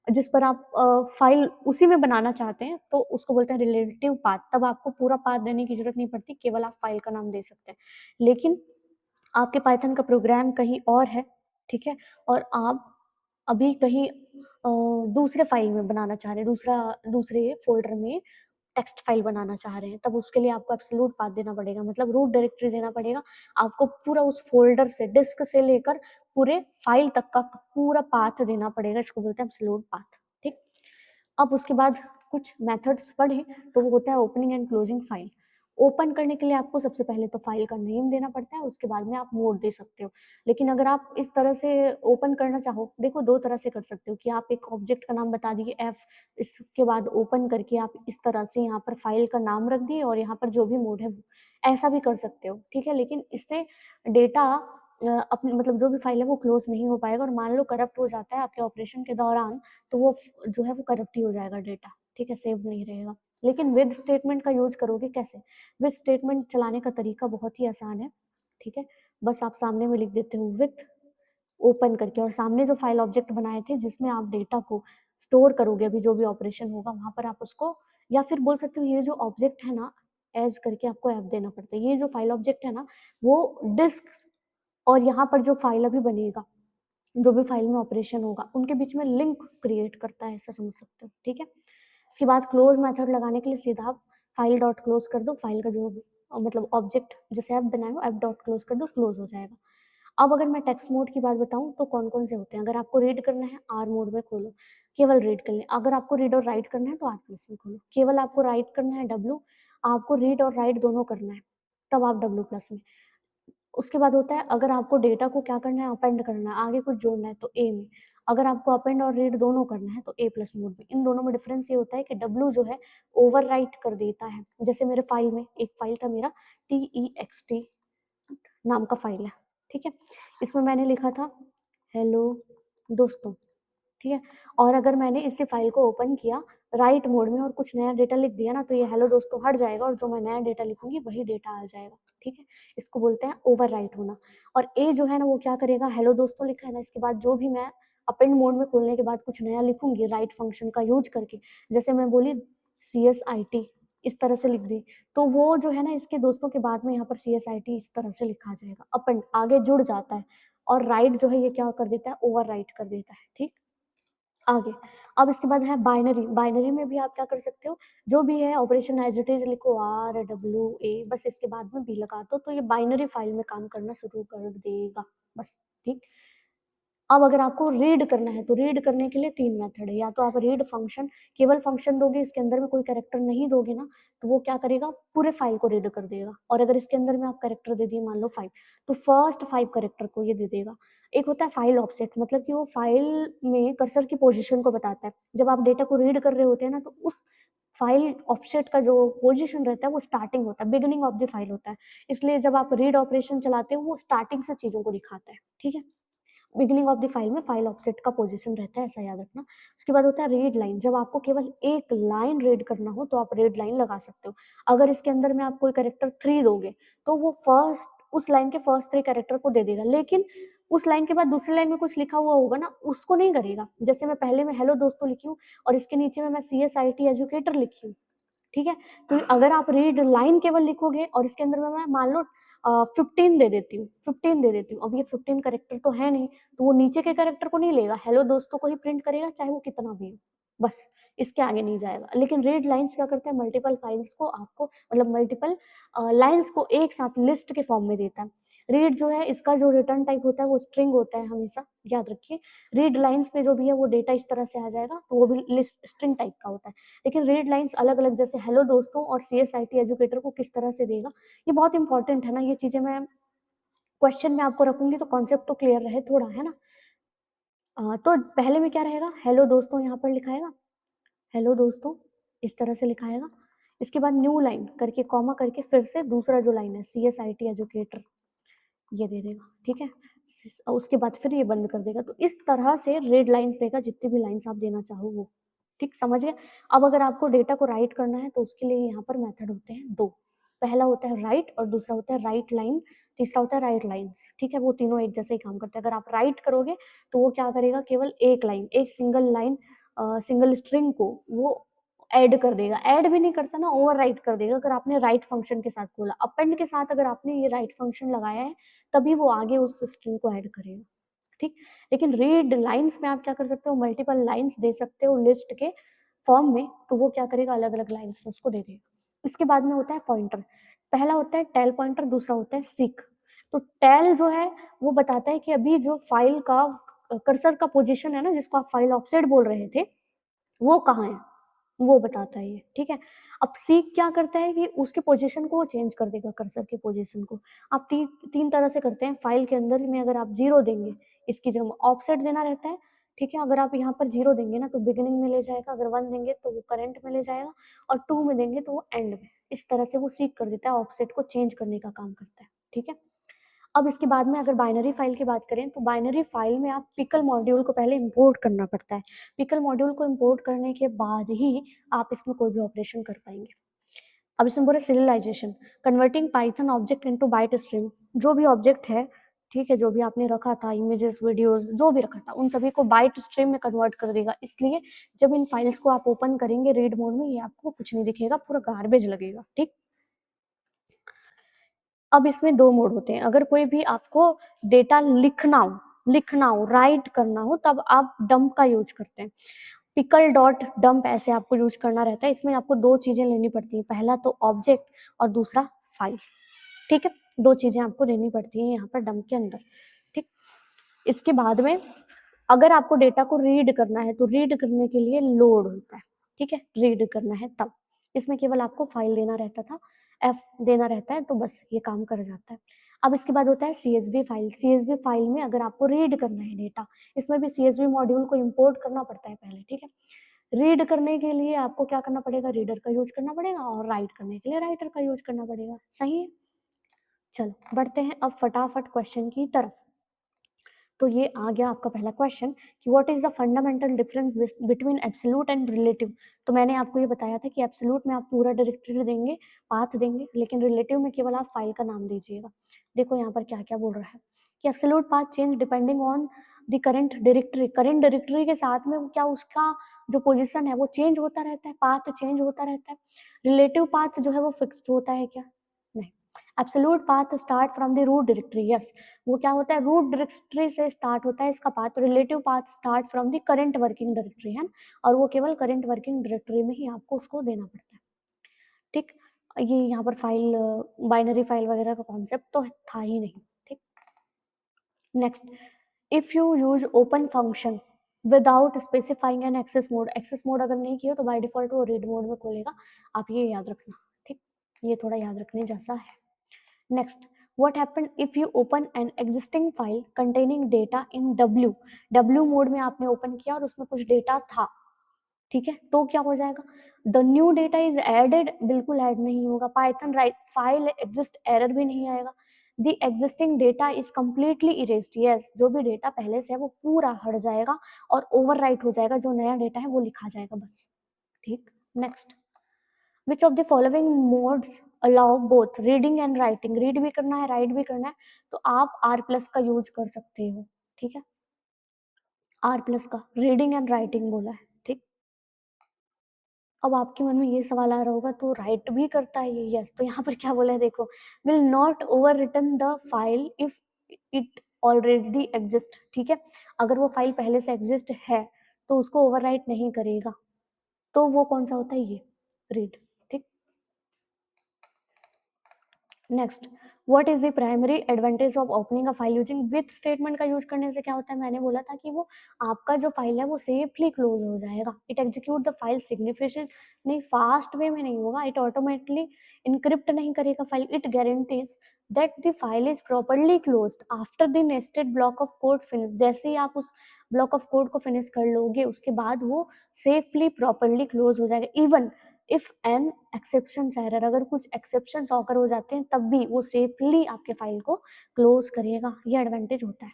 जिस पर आप फाइल उसी में बनाना चाहते हैं तो उसको बोलते हैं रिलेटिव पाथ। तब आपको पूरा पाथ देने की जरूरत नहीं पड़ती, केवल आप फाइल का नाम दे सकते हैं। लेकिन आपके पाइथन का प्रोग्राम कहीं और है, ठीक है, और आप अभी कहीं दूसरे फाइल में बनाना चाह रहे हैं, दूसरे फोल्डर में टेक्स्ट फाइल बनाना चाह रहे हैं, तब उसके लिए आपको एब्सोल्यूट पाथ देना पड़ेगा, मतलब रूट डायरेक्टरी देना पड़ेगा। आपको पूरा उस फोल्डर से, डिस्क से लेकर पूरे फाइल तक का पूरा पाथ देना पड़ेगा, इसको बोलते हैं एब्सोल्यूट पाथ, ठीक। अब उसके बाद कुछ मेथड्स पढ़े तो वो होता है opening and closing file. Open करने के लिए आपको सबसे पहले तो फाइल का नेम देना पड़ता है, उसके बाद में आप मोड दे सकते हो। लेकिन अगर आप इस तरह से ओपन करना चाहो, देखो दो तरह से कर सकते हो कि आप एक ऑब्जेक्ट का नाम बता दिए एफ, इसके बाद ओपन करके आप इस तरह से यहाँ पर फाइल का नाम रख दिए और यहाँ पर जो भी मोड है वो, ऐसा भी कर सकते हो, ठीक है। लेकिन इससे डेटा अपने मतलब जो भी फाइल है वो क्लोज नहीं हो पाएगा, और मान लो करप्ट हो जाता है आपके ऑपरेशन के दौरान तो वो जो है वो करप्ट ही हो जाएगा डेटा, ठीक है, सेव नहीं रहेगा। लेकिन विद स्टेटमेंट का यूज करोगे कैसे, विद स्टेटमेंट चलाने का तरीका बहुत ही आसान है, ठीक है। बस आप सामने में लिख देते हो विथ ओपन करके, और सामने जो फाइल ऑब्जेक्ट बनाए थे जिसमें आप डेटा को स्टोर करोगे, अभी जो भी ऑपरेशन होगा वहां पर आप उसको, या फिर बोल सकते हो ये जो ऑब्जेक्ट है ना, एज करके आपको एफ देना पड़ता है, ये जो फाइल ऑब्जेक्ट है ना वो डिस्क और यहाँ पर जो फाइल अभी बनेगा, जो भी फाइल में ऑपरेशन होगा, उनके बीच में लिंक क्रिएट करता है, ऐसा समझ सकते हो, ठीक है। इसके बाद क्लोज मेथड लगाने के लिए सीधा आप फाइल डॉट क्लोज कर दो, फाइल का जो भी मतलब ऑब्जेक्ट जैसे ऐप बनाए हो ऐप डॉट क्लोज कर दो, क्लोज हो जाएगा। अब अगर मैं टेक्स्ट मोड की बात बताऊं तो कौन कौन से होते हैं, अगर आपको रीड करना है आर मोड में खोलो, केवल रीड कर ले। अगर आपको रीड और राइट करना है तो आर प्लस में खोलो। केवल आपको राइट करना है डब्ल्यू, आपको रीड और राइट दोनों करना है तब आप डब्ल्यू प्लस में। उसके बाद होता है अगर आपको डेटा को क्या करना है, अपेंड करना है, आगे कुछ जोड़ना है तो ए में। अगर आपको अपेंड और रीड दोनों करना है तो ए प्लस मोड में। इन दोनों में डिफरेंस ये होता है कि डब्ल्यू जो है ओवर राइट कर देता है, जैसे मेरे फाइल में एक फाइल था मेरा TEXT नाम का फाइल है, ठीक है, इसमें मैंने लिखा था हेलो दोस्तों, ठीक है। और अगर मैंने इसी फाइल को ओपन किया राइट मोड में और कुछ नया डेटा लिख दिया ना, तो ये हेलो दोस्तों हट जाएगा और जो मैं नया डेटा लिखूंगी वही डेटा आ जाएगा, ठीक है। इसको बोलते हैं ओवर राइट होना। और ए जो है ना वो क्या करेगा, हेलो दोस्तों लिखा है ना, इसके बाद जो भी मैं अपेंड मोड में खोलने के बाद कुछ नया लिखूंगी राइट फंक्शन का यूज करके, जैसे मैं बोली CSIT इस तरह से लिख दी, तो वो जो है ना इसके दोस्तों के बाद में यहाँ पर CSIT इस तरह से लिखा जाएगा, अपेंड आगे जुड़ जाता है। और राइट जो है ये क्या कर देता है, ओवर राइट कर देता है, ठीक। आगे, अब इसके बाद है बाइनरी। बाइनरी में भी आप क्या कर सकते हो, जो भी है ऑपरेशन एज इट इज लिखो RWA, बस इसके बाद में बी लगा दो तो ये बाइनरी फाइल में काम करना शुरू कर देगा, बस, ठीक। अब अगर आपको रीड करना है तो रीड करने के लिए 3 मेथड है, या तो आप रीड फंक्शन, केवल फंक्शन दोगे, इसके अंदर में कोई कैरेक्टर नहीं दोगे ना, तो वो क्या करेगा, पूरे फाइल को रीड कर देगा। और अगर इसके अंदर में आप कैरेक्टर दे दिए मान लो 5, तो फर्स्ट 5 कैरेक्टर को ये दे देगा। एक होता है फाइल ऑफसेट, मतलब कि वो फाइल में कर्सर की पोजीशन को बताता है। जब आप डेटा को रीड कर रहे होते हैं ना, तो उस फाइल ऑफसेट का जो पोजीशन रहता है वो स्टार्टिंग होता है, बिगिनिंग ऑफ द फाइल होता है। इसलिए जब आप रीड ऑपरेशन चलाते हो वो स्टार्टिंग से चीजों को दिखाता है, ठीक है। बिगिनिंग ऑफ द फाइल में फाइल ऑफसेट का पोजीशन रहता है, ऐसा याद रखना। उसके बाद होता है रीड लाइन, जब आपको केवल एक लाइन रीड करना हो तो आप रीड लाइन लगा सकते हो। अगर इसके अंदर में आप कोई कैरेक्टर 3 दोगे तो वो फर्स्ट, उस लाइन के फर्स्ट 3 कैरेक्टर को दे देगा, लेकिन उस लाइन के बाद दूसरी लाइन में कुछ लिखा हुआ होगा ना, उसको नहीं करेगा। जैसे मैं पहले में हेलो दोस्तों लिखी हूँ और इसके नीचे में मैं CSIT एजुकेटर लिखी हूँ, ठीक है। तो अगर आप रीड लाइन केवल लिखोगे और इसके अंदर में मैं मान लो 15 दे देती हूँ, 15 दे देती हूँ, अब ये 15 करेक्टर तो है नहीं, तो वो नीचे के करेक्टर को नहीं लेगा, हेलो दोस्तों को ही प्रिंट करेगा, चाहे वो कितना भी हो, बस इसके आगे नहीं जाएगा। लेकिन रीड लाइंस क्या करता है, मल्टीपल फाइल्स को आपको, मतलब मल्टीपल लाइंस को एक साथ लिस्ट के फॉर्म में देता है। रीड जो है, इसका जो रिटर्न टाइप होता है वो स्ट्रिंग होता है, हमेशा याद रखिए। रीड लाइंस पे जो भी है वो डेटा इस तरह से आ जाएगा, तो वो भी लिस्ट स्ट्रिंग टाइप का होता है। लेकिन रीड लाइंस अलग अलग, जैसे हेलो दोस्तों और CSIT एजुकेटर को किस तरह से देगा, ये बहुत इंपॉर्टेंट है ना। ये चीजें मैं क्वेश्चन में आपको रखूंगी तो कॉन्सेप्ट तो क्लियर रहे थोड़ा, है ना। तो पहले में क्या रहेगा, हेलो दोस्तों यहाँ पर लिखाएगा, हेलो दोस्तों इस तरह से लिखाएगा। इसके बाद न्यू लाइन करके कॉमा करके फिर से दूसरा जो लाइन है CSIT एजुकेटर ये दे देगा, ठीक है। और उसके बाद फिर ये बंद कर देगा। तो इस तरह से रीड लाइंस देगा, जितनी भी लाइंस आप देना चाहो वो, ठीक, समझ गए। अब अगर आपको डेटा को राइट करना है तो उसके लिए यहाँ पर मेथड होते हैं 2। पहला होता है राइट और दूसरा होता है राइट लाइन, तीसरा होता है राइट लाइन्स, ठीक है। वो तीनों एक जैसे ही काम करते हैं। अगर आप राइट करोगे तो वो क्या करेगा, केवल एक लाइन, एक सिंगल लाइन, सिंगल स्ट्रिंग को वो ऐड कर देगा। ऐड भी नहीं करता ना, ओवर राइट कर देगा। अगर आपने राइट फंक्शन के साथ खोला, अपेंड के साथ अगर आपने ये राइट फंक्शन लगाया है, तभी वो आगे उस स्ट्रिंग को ऐड करेगा, ठीक। लेकिन रीड लाइंस में आप क्या कर सकते हो, मल्टीपल लाइंस दे सकते हो लिस्ट के फॉर्म में, तो वो क्या करेगा, अलग अलग लाइंस में उसको दे देगा। इसके बाद में होता है पॉइंटर। पहला होता है टेल पॉइंटर, दूसरा होता है सीक। तो टेल जो है वो बताता है कि अभी जो फाइल का कर्सर का पोजीशन है ना, जिसको आप फाइल ऑफसेट बोल रहे थे, वो कहाँ है, वो बताता है ये, ठीक है। अब सीक क्या करता है कि उसके पोजीशन को वो चेंज कर देगा, कर्सर के पोजीशन को। आप तीन तरह से करते हैं। फाइल के अंदर में अगर आप 0 देंगे, इसकी जगह ऑफसेट देना रहता है, ठीक है। अगर आप यहाँ पर 0 देंगे ना तो बिगिनिंग में ले जाएगा, अगर 1 देंगे तो वो करंट में ले जाएगा, और 2 में देंगे तो वो एंड में। इस तरह से वो सीक कर देता है, ऑफसेट को चेंज करने का काम करता है, ठीक है। अब इसके बाद में अगर बाइनरी फाइल की बात करें, तो बाइनरी फाइल में आप पिकल मॉड्यूल को पहले इंपोर्ट करना पड़ता है। पिकल मॉड्यूल को इंपोर्ट करने के बाद ही आप इसमें कोई भी ऑपरेशन कर पाएंगे। अब इसमें बोले serialisation, converting Python object into byte stream. जो भी ऑब्जेक्ट है, ठीक है, जो भी आपने रखा था, इमेजेस, वीडियोस, जो भी रखा था, उन सभी को बाइट स्ट्रीम में कन्वर्ट कर देगा। इसलिए जब इन फाइल्स को आप ओपन करेंगे रीड मोड में, ये आपको कुछ नहीं दिखेगा, पूरा गार्बेज लगेगा, ठीक। अब इसमें 2 मोड होते हैं। अगर कोई भी आपको डेटा लिखना हो, राइट करना हो, तब आप डंप का यूज करते हैं। पिकल डॉट डंप ऐसे आपको यूज करना रहता है। इसमें आपको 2 चीजें लेनी पड़ती हैं, पहला तो ऑब्जेक्ट और दूसरा फाइल, ठीक है। 2 चीजें आपको लेनी पड़ती हैं यहाँ पर डंप के अंदर, ठीक। इसके बाद में अगर आपको डेटा को रीड करना है तो रीड करने के लिए लोड होता है, ठीक है। रीड करना है तब इसमें केवल आपको फाइल देना रहता था, एफ देना रहता है, तो बस ये काम कर जाता है। अब इसके बाद होता है CSV फाइल। CSV फाइल में अगर आपको रीड करना है डेटा, इसमें भी CSV मॉड्यूल को इंपोर्ट करना पड़ता है पहले, ठीक है। रीड करने के लिए आपको क्या करना पड़ेगा, रीडर का यूज करना पड़ेगा, और राइट करने के लिए राइटर का यूज करना पड़ेगा, सही है। चलो बढ़ते हैं अब फटाफट क्वेश्चन की तरफ। तो ये आ गया आपका पहला क्वेश्चन कि what is the fundamental difference between absolute and relative. तो मैंने आपको ये बताया था कि एब्सोल्यूट में आप पूरा डायरेक्टरी देंगे, पाथ देंगे, लेकिन रिलेटिव में केवल आप फाइल का नाम दीजिएगा। देखो यहाँ पर क्या क्या बोल रहा है कि absolute path change depending on the current directory. Current directory के साथ में क्या उसका जो पोजीशन है वो चेंज होता रहता है, पाथ चेंज होता रहता है। रिलेटिव पाथ जो है वो फिक्स्ड होता है क्या, नहीं। Absolute path start from the root directory, yes, वो क्या होता है, रूट डायरेक्टरी से स्टार्ट होता है इसका path. Relative path start from the current working directory है, और वो केवल करंट वर्किंग डायरेक्टरी में ही आपको उसको देना पड़ता है, ठीक। ये यहाँ पर फाइल, बाइनरी फाइल वगैरह का कॉन्सेप्ट तो था ही नहीं, ठीक। Next, if you use open function without specifying an access mode, access mode अगर नहीं किया तो बाय डिफॉल्ट वो रीड मोड में खोलेगा, आप ये याद रखना। ठीक, ये थोड़ा याद रखने जैसा है। Next, what happened if you open an existing file containing data in w mode में आपने ओपन किया और उसमें कुछ डेटा था, ठीक है, तो क्या हो जाएगा, the new data is added, बिल्कुल ऐड नहीं होगा, Python write file exist error भी नहीं आएगा, the existing data is completely erased, yes, जो भी डेटा पहले से है वो पूरा हट जाएगा और ओवरराइट हो जाएगा, जो नया डेटा है वो लिखा जाएगा बस। ठीक, next, which of the following modes allow both reading and writing, read भी करना है राइट भी करना है तो आप आर प्लस का यूज कर सकते हो। ठीक है, आर प्लस का रीडिंग एंड राइटिंग बोला है। ठीक, अब आपके मन में ये सवाल आ रहा होगा तो राइट भी करता है ये, यस, तो यहाँ पर क्या बोला है देखो, will not overwritten the file if it already exist, ठीक है, अगर वो फाइल पहले से एग्जिस्ट है तो उसको ओवरराइट नहीं करेगा, तो वो कौन सा होता है, ये रीड। ठीक, next, what is the primary advantage of opening a file using with statement का यूज करने से क्या होता है, मैंने बोला था कि वो आपका जो फाइल है वो सेफली क्लोज हो जाएगा, it execute the file significant, नहीं फास्ट वे में नहीं होगा, इट ऑटोमेटिकली इनक्रिप्ट नहीं करेगा file, it guarantees that the file is properly closed after the nested block of code finish, जैसे ही आप उस ब्लॉक ऑफ कोड को फिनिश कर लोगे उसके बाद वो सेफली प्रॉपर्ली क्लोज हो जाएगा, even if an exception error, अगर कुछ एक्सेप्शन ऑकर हो जाते हैं तब भी वो सेफली आपके फाइल को क्लोज करेगा, ये एडवांटेज होता है।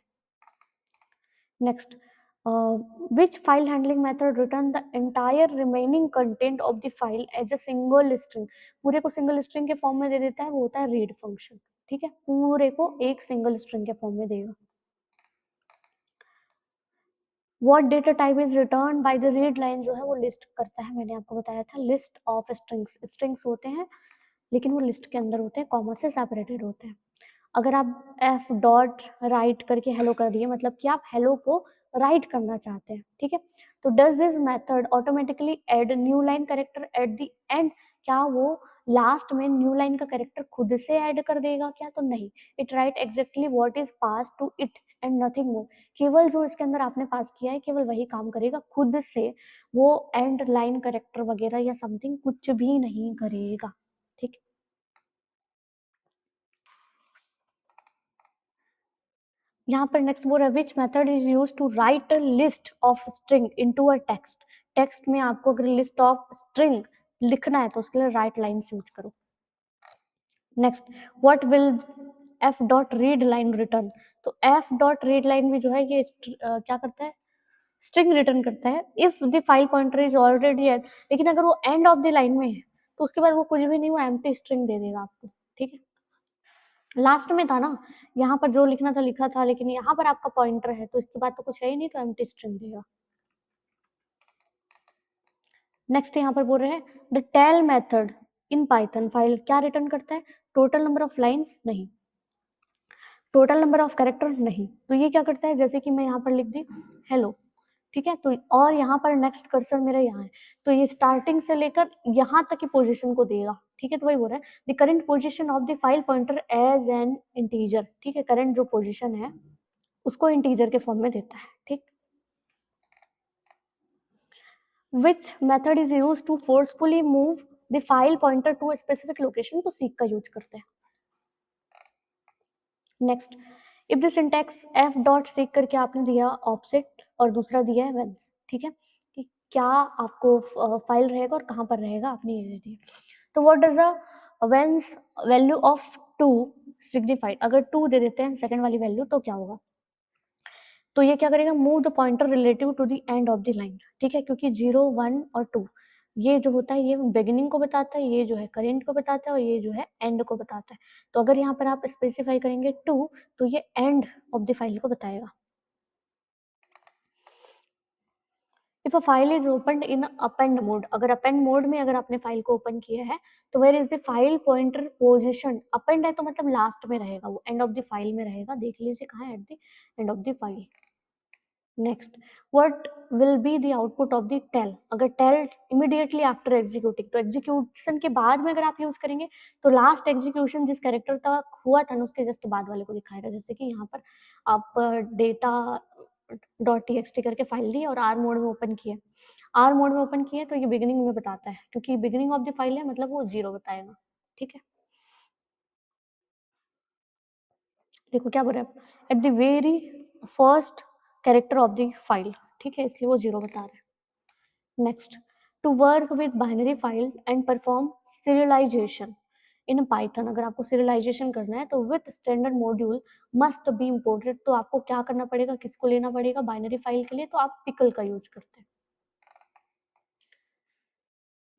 Next, which file handling method return the entire remaining content of the file as a single string, पूरे को सिंगल स्ट्रिंग के फॉर्म में दे देता है, वो होता है रीड फंक्शन। ठीक है, पूरे को एक सिंगल स्ट्रिंग के फॉर्म में देगा। What data type is returned by the read line, जो है वो लिस्ट करता है, मैंने आपको बताया था लिस्ट ऑफ स्ट्रिंग्स, स्ट्रिंग्स होते हैं लेकिन वो लिस्ट के अंदर होते हैं, कॉमा से सेपरेटेड होते हैं। अगर आप एफ डॉट राइट करके हेलो कर दिए मतलब कि आप हेलो को राइट करना चाहते हैं, ठीक है, तो does this method automatically add new line character at the end, क्या वो लास्ट में न्यू लाइन का कैरेक्टर खुद से ऐड कर देगा क्या, तो नहीं, it write exactly what is pass to it and nothing more, केवल जो इसके अंदर आपने पास किया है केवल वही काम करेगा, खुद से वो एंड लाइन कैरेक्टर वगैरह या समथिंग कुछ भी नहीं करेगा। ठीक, यहाँ पर नेक्स्ट बोल रहा है which method is use to write a list of string into a text, text में आपको अगर लिस्ट ऑफ स्ट्रिंग लिखना है तो उसके लिए राइट लाइन्स यूज करो। Next, what will F dot read line return, तो एफ डॉट रीड लाइन में जो है ये क्या करता है, स्ट्रिंग रिटर्न करता है if the file pointer is already at, लेकिन अगर वो एंड ऑफ द लाइन में है तो उसके बाद वो कुछ भी नहीं, वो एम्प्टी स्ट्रिंग दे देगा आपको। ठीक है, लास्ट में था ना, यहाँ पर जो लिखना था लिखा था, लेकिन यहाँ पर आपका पॉइंटर है तो इसके बाद तो कुछ है ही नहीं, तो एम्प्टी स्ट्रिंग देगा। नेक्स्ट यहाँ पर बोल रहे हैं the tell method in Python file क्या रिटर्न करता है, टोटल नंबर ऑफ लाइंस नहीं, टोटल नंबर ऑफ कैरेक्टर नहीं, तो ये क्या करता है, जैसे कि मैं यहाँ पर लिख दी हेलो, ठीक है, तो और यहाँ पर नेक्स्ट कर्सर मेरा यहाँ है, तो ये स्टार्टिंग से लेकर यहाँ तक की पोजीशन को देगा। ठीक है, तो वही बोल रहा है the current position of the file pointer as an integer, ठीक है, करंट जो पोजीशन है उसको इंटीजर के फॉर्म में देता है। ठीक, which method is use to forcefully move the file pointer to specific location, तो सीक का यूज करते हैं। Next, if the syntax f dot seek करके आपने दिया ऑफसेट और दूसरा दिया है वेंस, ठीक है, कि क्या आपको फाइल रहेगा और कहाँ पर रहेगा आपने ये दे दिया, तो what does a whence value of 2 signified, अगर 2 दे देते हैं सेकंड वाली वैल्यू तो क्या होगा, तो ये क्या करेगा, move the pointer relative to the end of the line. ठीक है, क्योंकि 0 1 और 2 ये जो होता है ये बिगिनिंग को बताता है, ये जो है करेंट को बताता है और ये जो है एंड को बताता है, तो अगर यहाँ पर आप स्पेसिफाई करेंगे 2 तो ये एंड ऑफ द फाइल को बताएगा। If a file is open in append mode, अगर अपेंड मोड में अगर आपने फाइल को ओपन किया है तो where is the file pointer position, append है तो मतलब लास्ट में रहेगा, वो एंड ऑफ द फाइल में रहेगा, देख लीजिए कहाँ है, at the end of the file. Next, what will be the output of the tell, अगर टेल इमीडिएटली आफ्टर एग्जीक्यूटिंग, तो एग्जीक्यूशन के बाद में अगर आप यूज करेंगे तो लास्ट एग्जीक्यूशन जिस कैरेक्टर तक हुआ था ना उसके जस्ट बाद वाले को दिखाएगा। जैसे कि यहाँ पर आप डेटा डॉट टी करके फाइल ली और आर मोड में ओपन किया, आर मोड में ओपन किया तो ये बिगिनिंग में बताता है, क्योंकि बिगिनिंग ऑफ द फाइल है मतलब वो 0 बताएगा। ठीक है, देखो क्या बोल रहा है, at the very first character of the file, ठीक है, इसलिए वो 0 बता रहा है। Next, to work with binary file and perform serialization in Python, अगर आपको serialization करना है तो with standard module must be imported, तो आपको क्या करना पड़ेगा, किसको लेना पड़ेगा बाइनरी फाइल के लिए, तो आप पिकल का यूज करते हैं।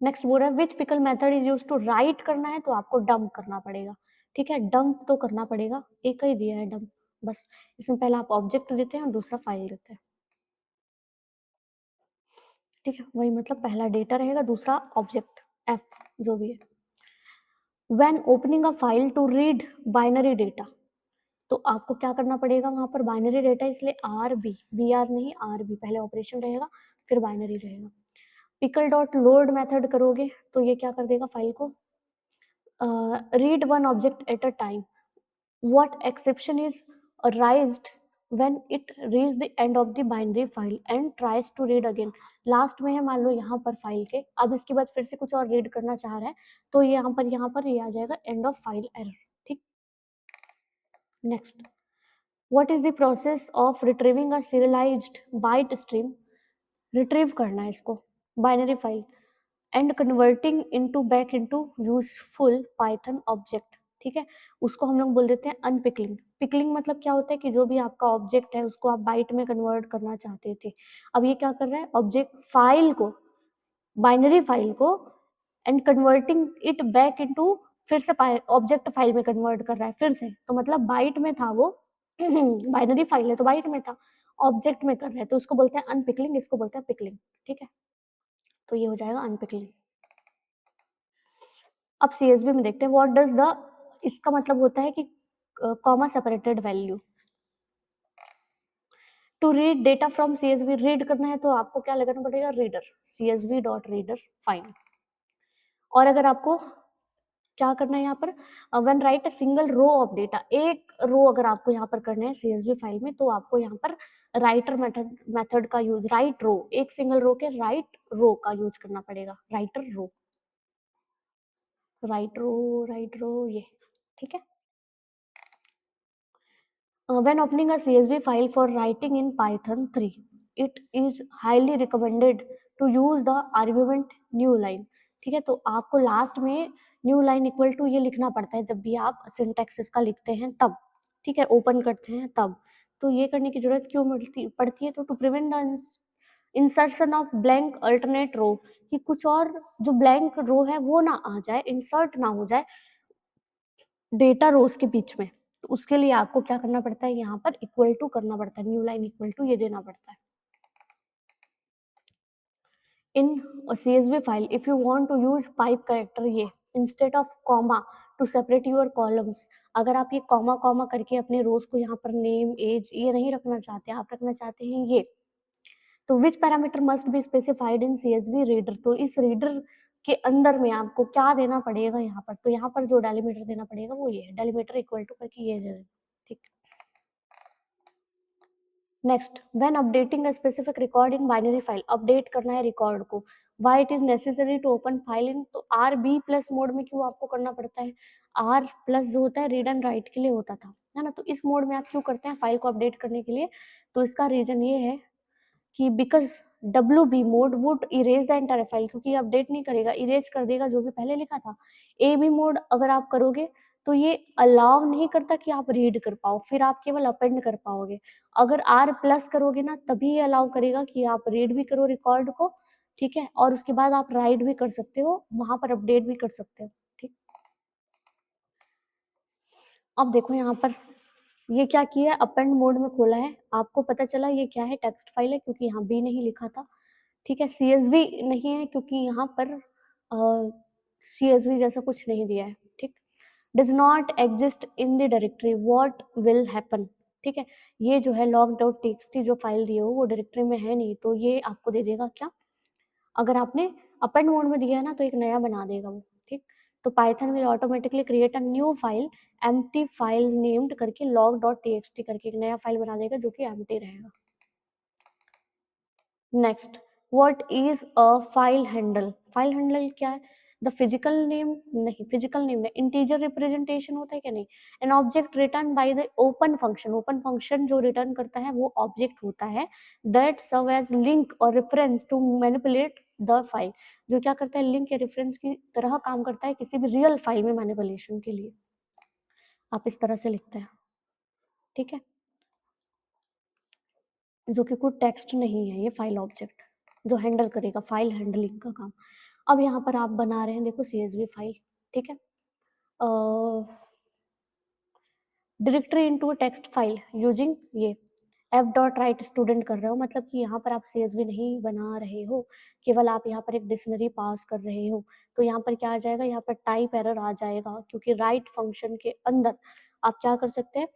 नेक्स्ट बोल रहा है which pickle method is use to write करना है तो आपको डंप करना पड़ेगा। ठीक है, डंप तो करना पड़ेगा, एक ही दिया है डंप, बस इसमें पहला आप ऑब्जेक्ट देते हैं और दूसरा फाइल देते हैं। ठीक है, वही मतलब पहला डेटा रहेगा, दूसरा ऑब्जेक्ट एफ जो भी है। When opening a file to read binary data, तो आपको क्या करना पड़ेगा वहां पर बाइनरी डेटा, इसलिए आर बी, बी आर नहीं आर बी, पहले ऑपरेशन रहेगा फिर बाइनरी रहेगा। पिकल डॉट लोड मेथड करोगे तो ये क्या कर देगा फाइल को, read one object at a time, what exception is arised when it reaches the end of the binary file and tries to read again, last में है मान लो यहाँ पर फाइल के, अब इसके बाद फिर से कुछ और रीड करना चाह रहा है तो यहाँ पर ये आ जाएगा एंड ऑफ फाइल एरर। ठीक, next, what is the process of retrieving a serialised byte stream, retrieve करना है इसको binary file and converting into back into useful Python object. ठीक है, उसको हम लोग बोल देते हैं अनपिकलिंग। पिकलिंग मतलब क्या होता है कि जो भी आपका ऑब्जेक्ट है उसको आप बाइट में कन्वर्ट करना चाहते थे, अब ये क्या कर रहा है ऑब्जेक्ट फाइल को, बाइनरी फाइल को and converting it back into, फिर से ऑब्जेक्ट फाइल में कन्वर्ट कर रहा है फिर से, तो मतलब बाइट में था वो बाइनरी फाइल है तो बाइट में था, ऑब्जेक्ट में कर रहे हैं तो उसको बोलते हैं अनपिकलिंग, इसको बोलते हैं पिकलिंग। ठीक है, तो ये हो जाएगा अनपिकलिंग। अब सीएसवी में देखते हैं व्हाट डज द, इसका मतलब होता है कि comma separated value, to read data from CSV, read करना है तो आपको क्या लगाना पड़ेगा reader, CSV dot reader fine. और अगर आपको क्या करना है यहाँ पर, when write a single row of data, एक रो अगर आपको यहाँ पर करना है सीएसवी फाइल में तो आपको यहाँ पर राइटर मेथड का यूज, राइट रो, एक सिंगल रो के राइट रो का यूज करना पड़ेगा, राइटर रो, राइट रो ये। ठीक है, when opening a CSV file for writing in Python 3, it is highly recommended to use the argument new line। ठीक है, तो आपको लास्ट में न्यू लाइन इक्वल टू ये लिखना पड़ता है जब भी आप सिंटैक्स इसका लिखते हैं तब। ठीक है, ओपन करते हैं तब, तो ये करने की जरूरत क्यों पड़ती है, तो to prevent the insertion of blank alternate row, कि कुछ और जो ब्लैंक रो है वो ना आ जाए, इंसर्ट ना हो जाए डेटा रोज के बीच में, तो उसके लिए आपको क्या करना पड़ता है यहाँ पर इक्वल टू करना पड़ता है, न्यू लाइन इक्वल टू ये देना पड़ता है। In CSV file if you want to use pipe character ये instead of comma to separate your columns, अगर आप ये कॉमा कॉमा करके अपने रोज को यहाँ पर नेम एज ये नहीं रखना चाहते, आप रखना चाहते हैं ये, तो which parameter must be specified in CSV reader, तो इस रीडर के अंदर में आपको क्या देना पड़ेगा यहाँ पर, तो यहाँ पर जो डेलीमीटर देना पड़ेगा वो ये है, डेलीमीटर इक्वल टू करके ये दे देना। ठीक, next, when updating a specific record in binary file, update करना है रिकॉर्ड को, why it is necessary to open file in, तो आर बी प्लस मोड में क्यों आपको करना पड़ता है, आर प्लस जो होता है रीड एंड राइट के लिए होता था, है ना, तो इस मोड में आप क्यों करते हैं फाइल को अपडेट करने के लिए, तो इसका रीजन ये है कि बिकॉज डब्ल्यू b mode would erase the entire file, क्योंकि अपडेट नहीं करेगा, इरेज कर देगा जो भी पहले लिखा था। ए बी मोड अगर आप करोगे तो ये अलाउ नहीं करता कि आप रीड कर पाओ, फिर आप केवल अपेंड कर पाओगे। अगर आर प्लस करोगे ना तभी ये अलाउ करेगा कि आप रीड भी करो रिकॉर्ड को, ठीक है, और उसके बाद आप राइट भी कर सकते हो, वहां पर अपडेट भी कर सकते हो। ठीक, अब देखो यहाँ पर ये क्या किया है, अपेंड मोड में खोला है, आपको पता चला ये क्या है, टेक्स्ट फाइल है क्योंकि यहाँ बी नहीं लिखा था। ठीक है, CSV नहीं है क्योंकि यहाँ पर CSV जैसा कुछ नहीं दिया है। ठीक, does not exist in the directory, what will happen, ठीक है? ये जो है log.txt जो फाइल दी हो वो डायरेक्टरी में है नहीं, तो ये आपको दे देगा क्या? अगर आपने अपेंड मोड में दिया है ना तो एक नया बना देगा वो, ठीक? तो Python will automatically create a new file empty file named करके log.txt करके एक नया फाइल बना देगा जो कि एम्प्टी रहेगा। Next, what is a file handle? File handle क्या है? द फिजिकल नेम नहीं, फिजिकल नेम नहीं, इंटीजर रिप्रेजेंटेशन होता है क्या? नहीं। An object return by the open function, open function जो रिटर्न करता है वो ऑब्जेक्ट होता है दैट सर्व एज लिंक और reference to manipulate the file, जो क्या करता है लिंक या रेफरेंस की तरह काम करता है किसी भी रियल फाइल में मैनिपुलेशन के लिए। आप इस तरह से लिखते हैं, ठीक है? जो कि कोई टेक्स्ट नहीं है, ये फाइल ऑब्जेक्ट जो हैंडल करेगा, फाइल हैंडलिंग का काम। अब यहाँ पर आप बना रहे हैं देखो CSV फाइल, ठीक है? Directory into text file using ये f.write स्टूडेंट कर रहे हो, मतलब कि यहाँ पर आप CSV नहीं बना रहे हो, केवल आप यहाँ पर एक डिक्शनरी पास कर रहे हो। तो यहाँ पर क्या आ जाएगा? यहाँ पर टाइप एरर आ जाएगा, क्योंकि राइट फंक्शन के अंदर आप क्या कर सकते हैं?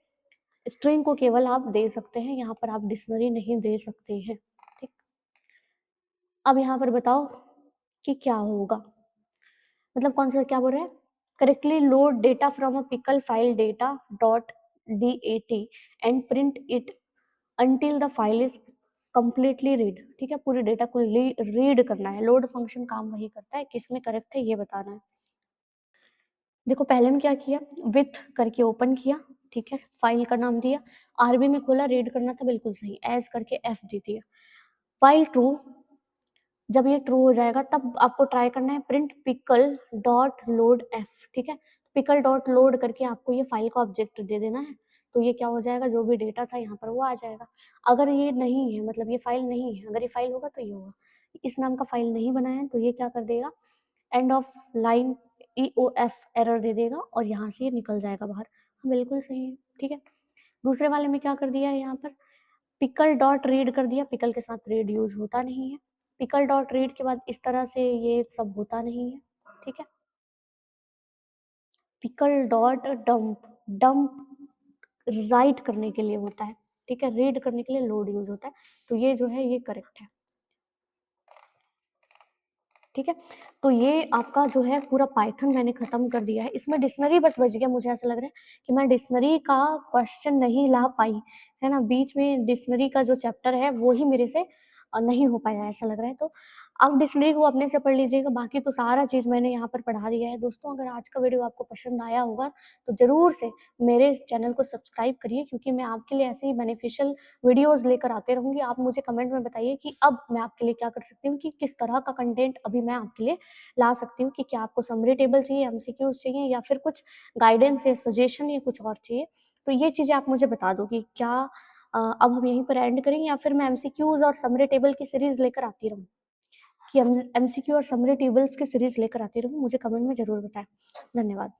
स्ट्रिंग को केवल आप दे सकते हैं, यहाँ पर आप डिक्शनरी नहीं दे सकते हैं, ठीक? अब यहाँ पर बताओ कि क्या होगा? मतलब कौन सा क्या बोल रहे हैं? Correctly load data from a pickle file data dot dat and print it until the file is completely read, ठीक है? पूरे डेटा को रीड करना है। लोड फंक्शन काम वही करता है, किसमें करेक्ट है ये बताना है। देखो पहले में क्या किया, विथ करके ओपन किया, ठीक है? फाइल का नाम दिया, आरबी में खोला, रीड करना था, बिल्कुल सही, एज करके एफ दे दिया। फाइल ट्रू, जब ये ट्रू हो जाएगा तब आपको ट्राई करना है print pickle dot load F, ठीक है? पिकल डॉट लोड करके आपको ये फाइल का ऑब्जेक्ट दे देना है, तो ये क्या हो जाएगा? जो भी डेटा था यहाँ पर वो आ जाएगा। अगर ये नहीं है, मतलब ये फाइल नहीं है, अगर ये फाइल होगा तो ये होगा। इस नाम का फाइल नहीं बना है तो ये क्या कर देगा? End of line EOF error दे देगा और यहाँ से ये निकल जाएगा बाहर। हाँ, बिल्कुल सही है, ठीक है? दूसरे वाले में क्या कर दिया है यहाँ पर? पिकल डॉट रीड कर दिया, पिकल के साथ रीड यूज होता नहीं है। पिकल डॉट रीड के बाद इस तरह से ये सब होता नहीं है, ठीक है? Pickle dot dump, dump right करने के लिए होता है, ठीक है? रीड करने के लिए लोड यूज होता है, तो ये जो है ये करेक्ट है, ठीक है? तो ये आपका जो है पूरा पाइथन मैंने खत्म कर दिया है। इसमें डिक्शनरी बस बच गया, मुझे ऐसा लग रहा है कि मैं डिक्शनरी का क्वेश्चन नहीं ला पाई, है ना? बीच में डिक्शनरी का जो चैप्टर है वो ही मेरे से नहीं हो पाया, ऐसा लग रहा है। तो आप डिक्शनरी को अपने से पढ़ लीजिएगा, बाकी तो सारा चीज़ मैंने यहाँ पर पढ़ा दिया है। दोस्तों अगर आज का वीडियो आपको पसंद आया होगा तो ज़रूर से मेरे इस चैनल को सब्सक्राइब करिए, क्योंकि मैं आपके लिए ऐसे ही बेनिफिशियल वीडियोज़ लेकर आते रहूँगी। आप मुझे कमेंट में बताइए कि अब मैं आपके लिए क्या कर सकती हूँ, कि किस तरह का कंटेंट अभी मैं आपके लिए ला सकती हूँ, कि क्या आपको समरी टेबल चाहिए, एमसीक्यूज़ चाहिए, या फिर कुछ गाइडेंस या सजेशन या कुछ और चाहिए। तो ये चीज़ें आप मुझे बता दो कि क्या अब हम यहीं पर एंड करें या फिर मैं एमसीक्यूज़ और समरी टेबल की सीरीज़ लेकर आती रहूँ? कि एमसीक्यू और समरी टेबल्स की सीरीज़ लेकर आती रहूँ? मुझे कमेंट में ज़रूर बताएँ। धन्यवाद।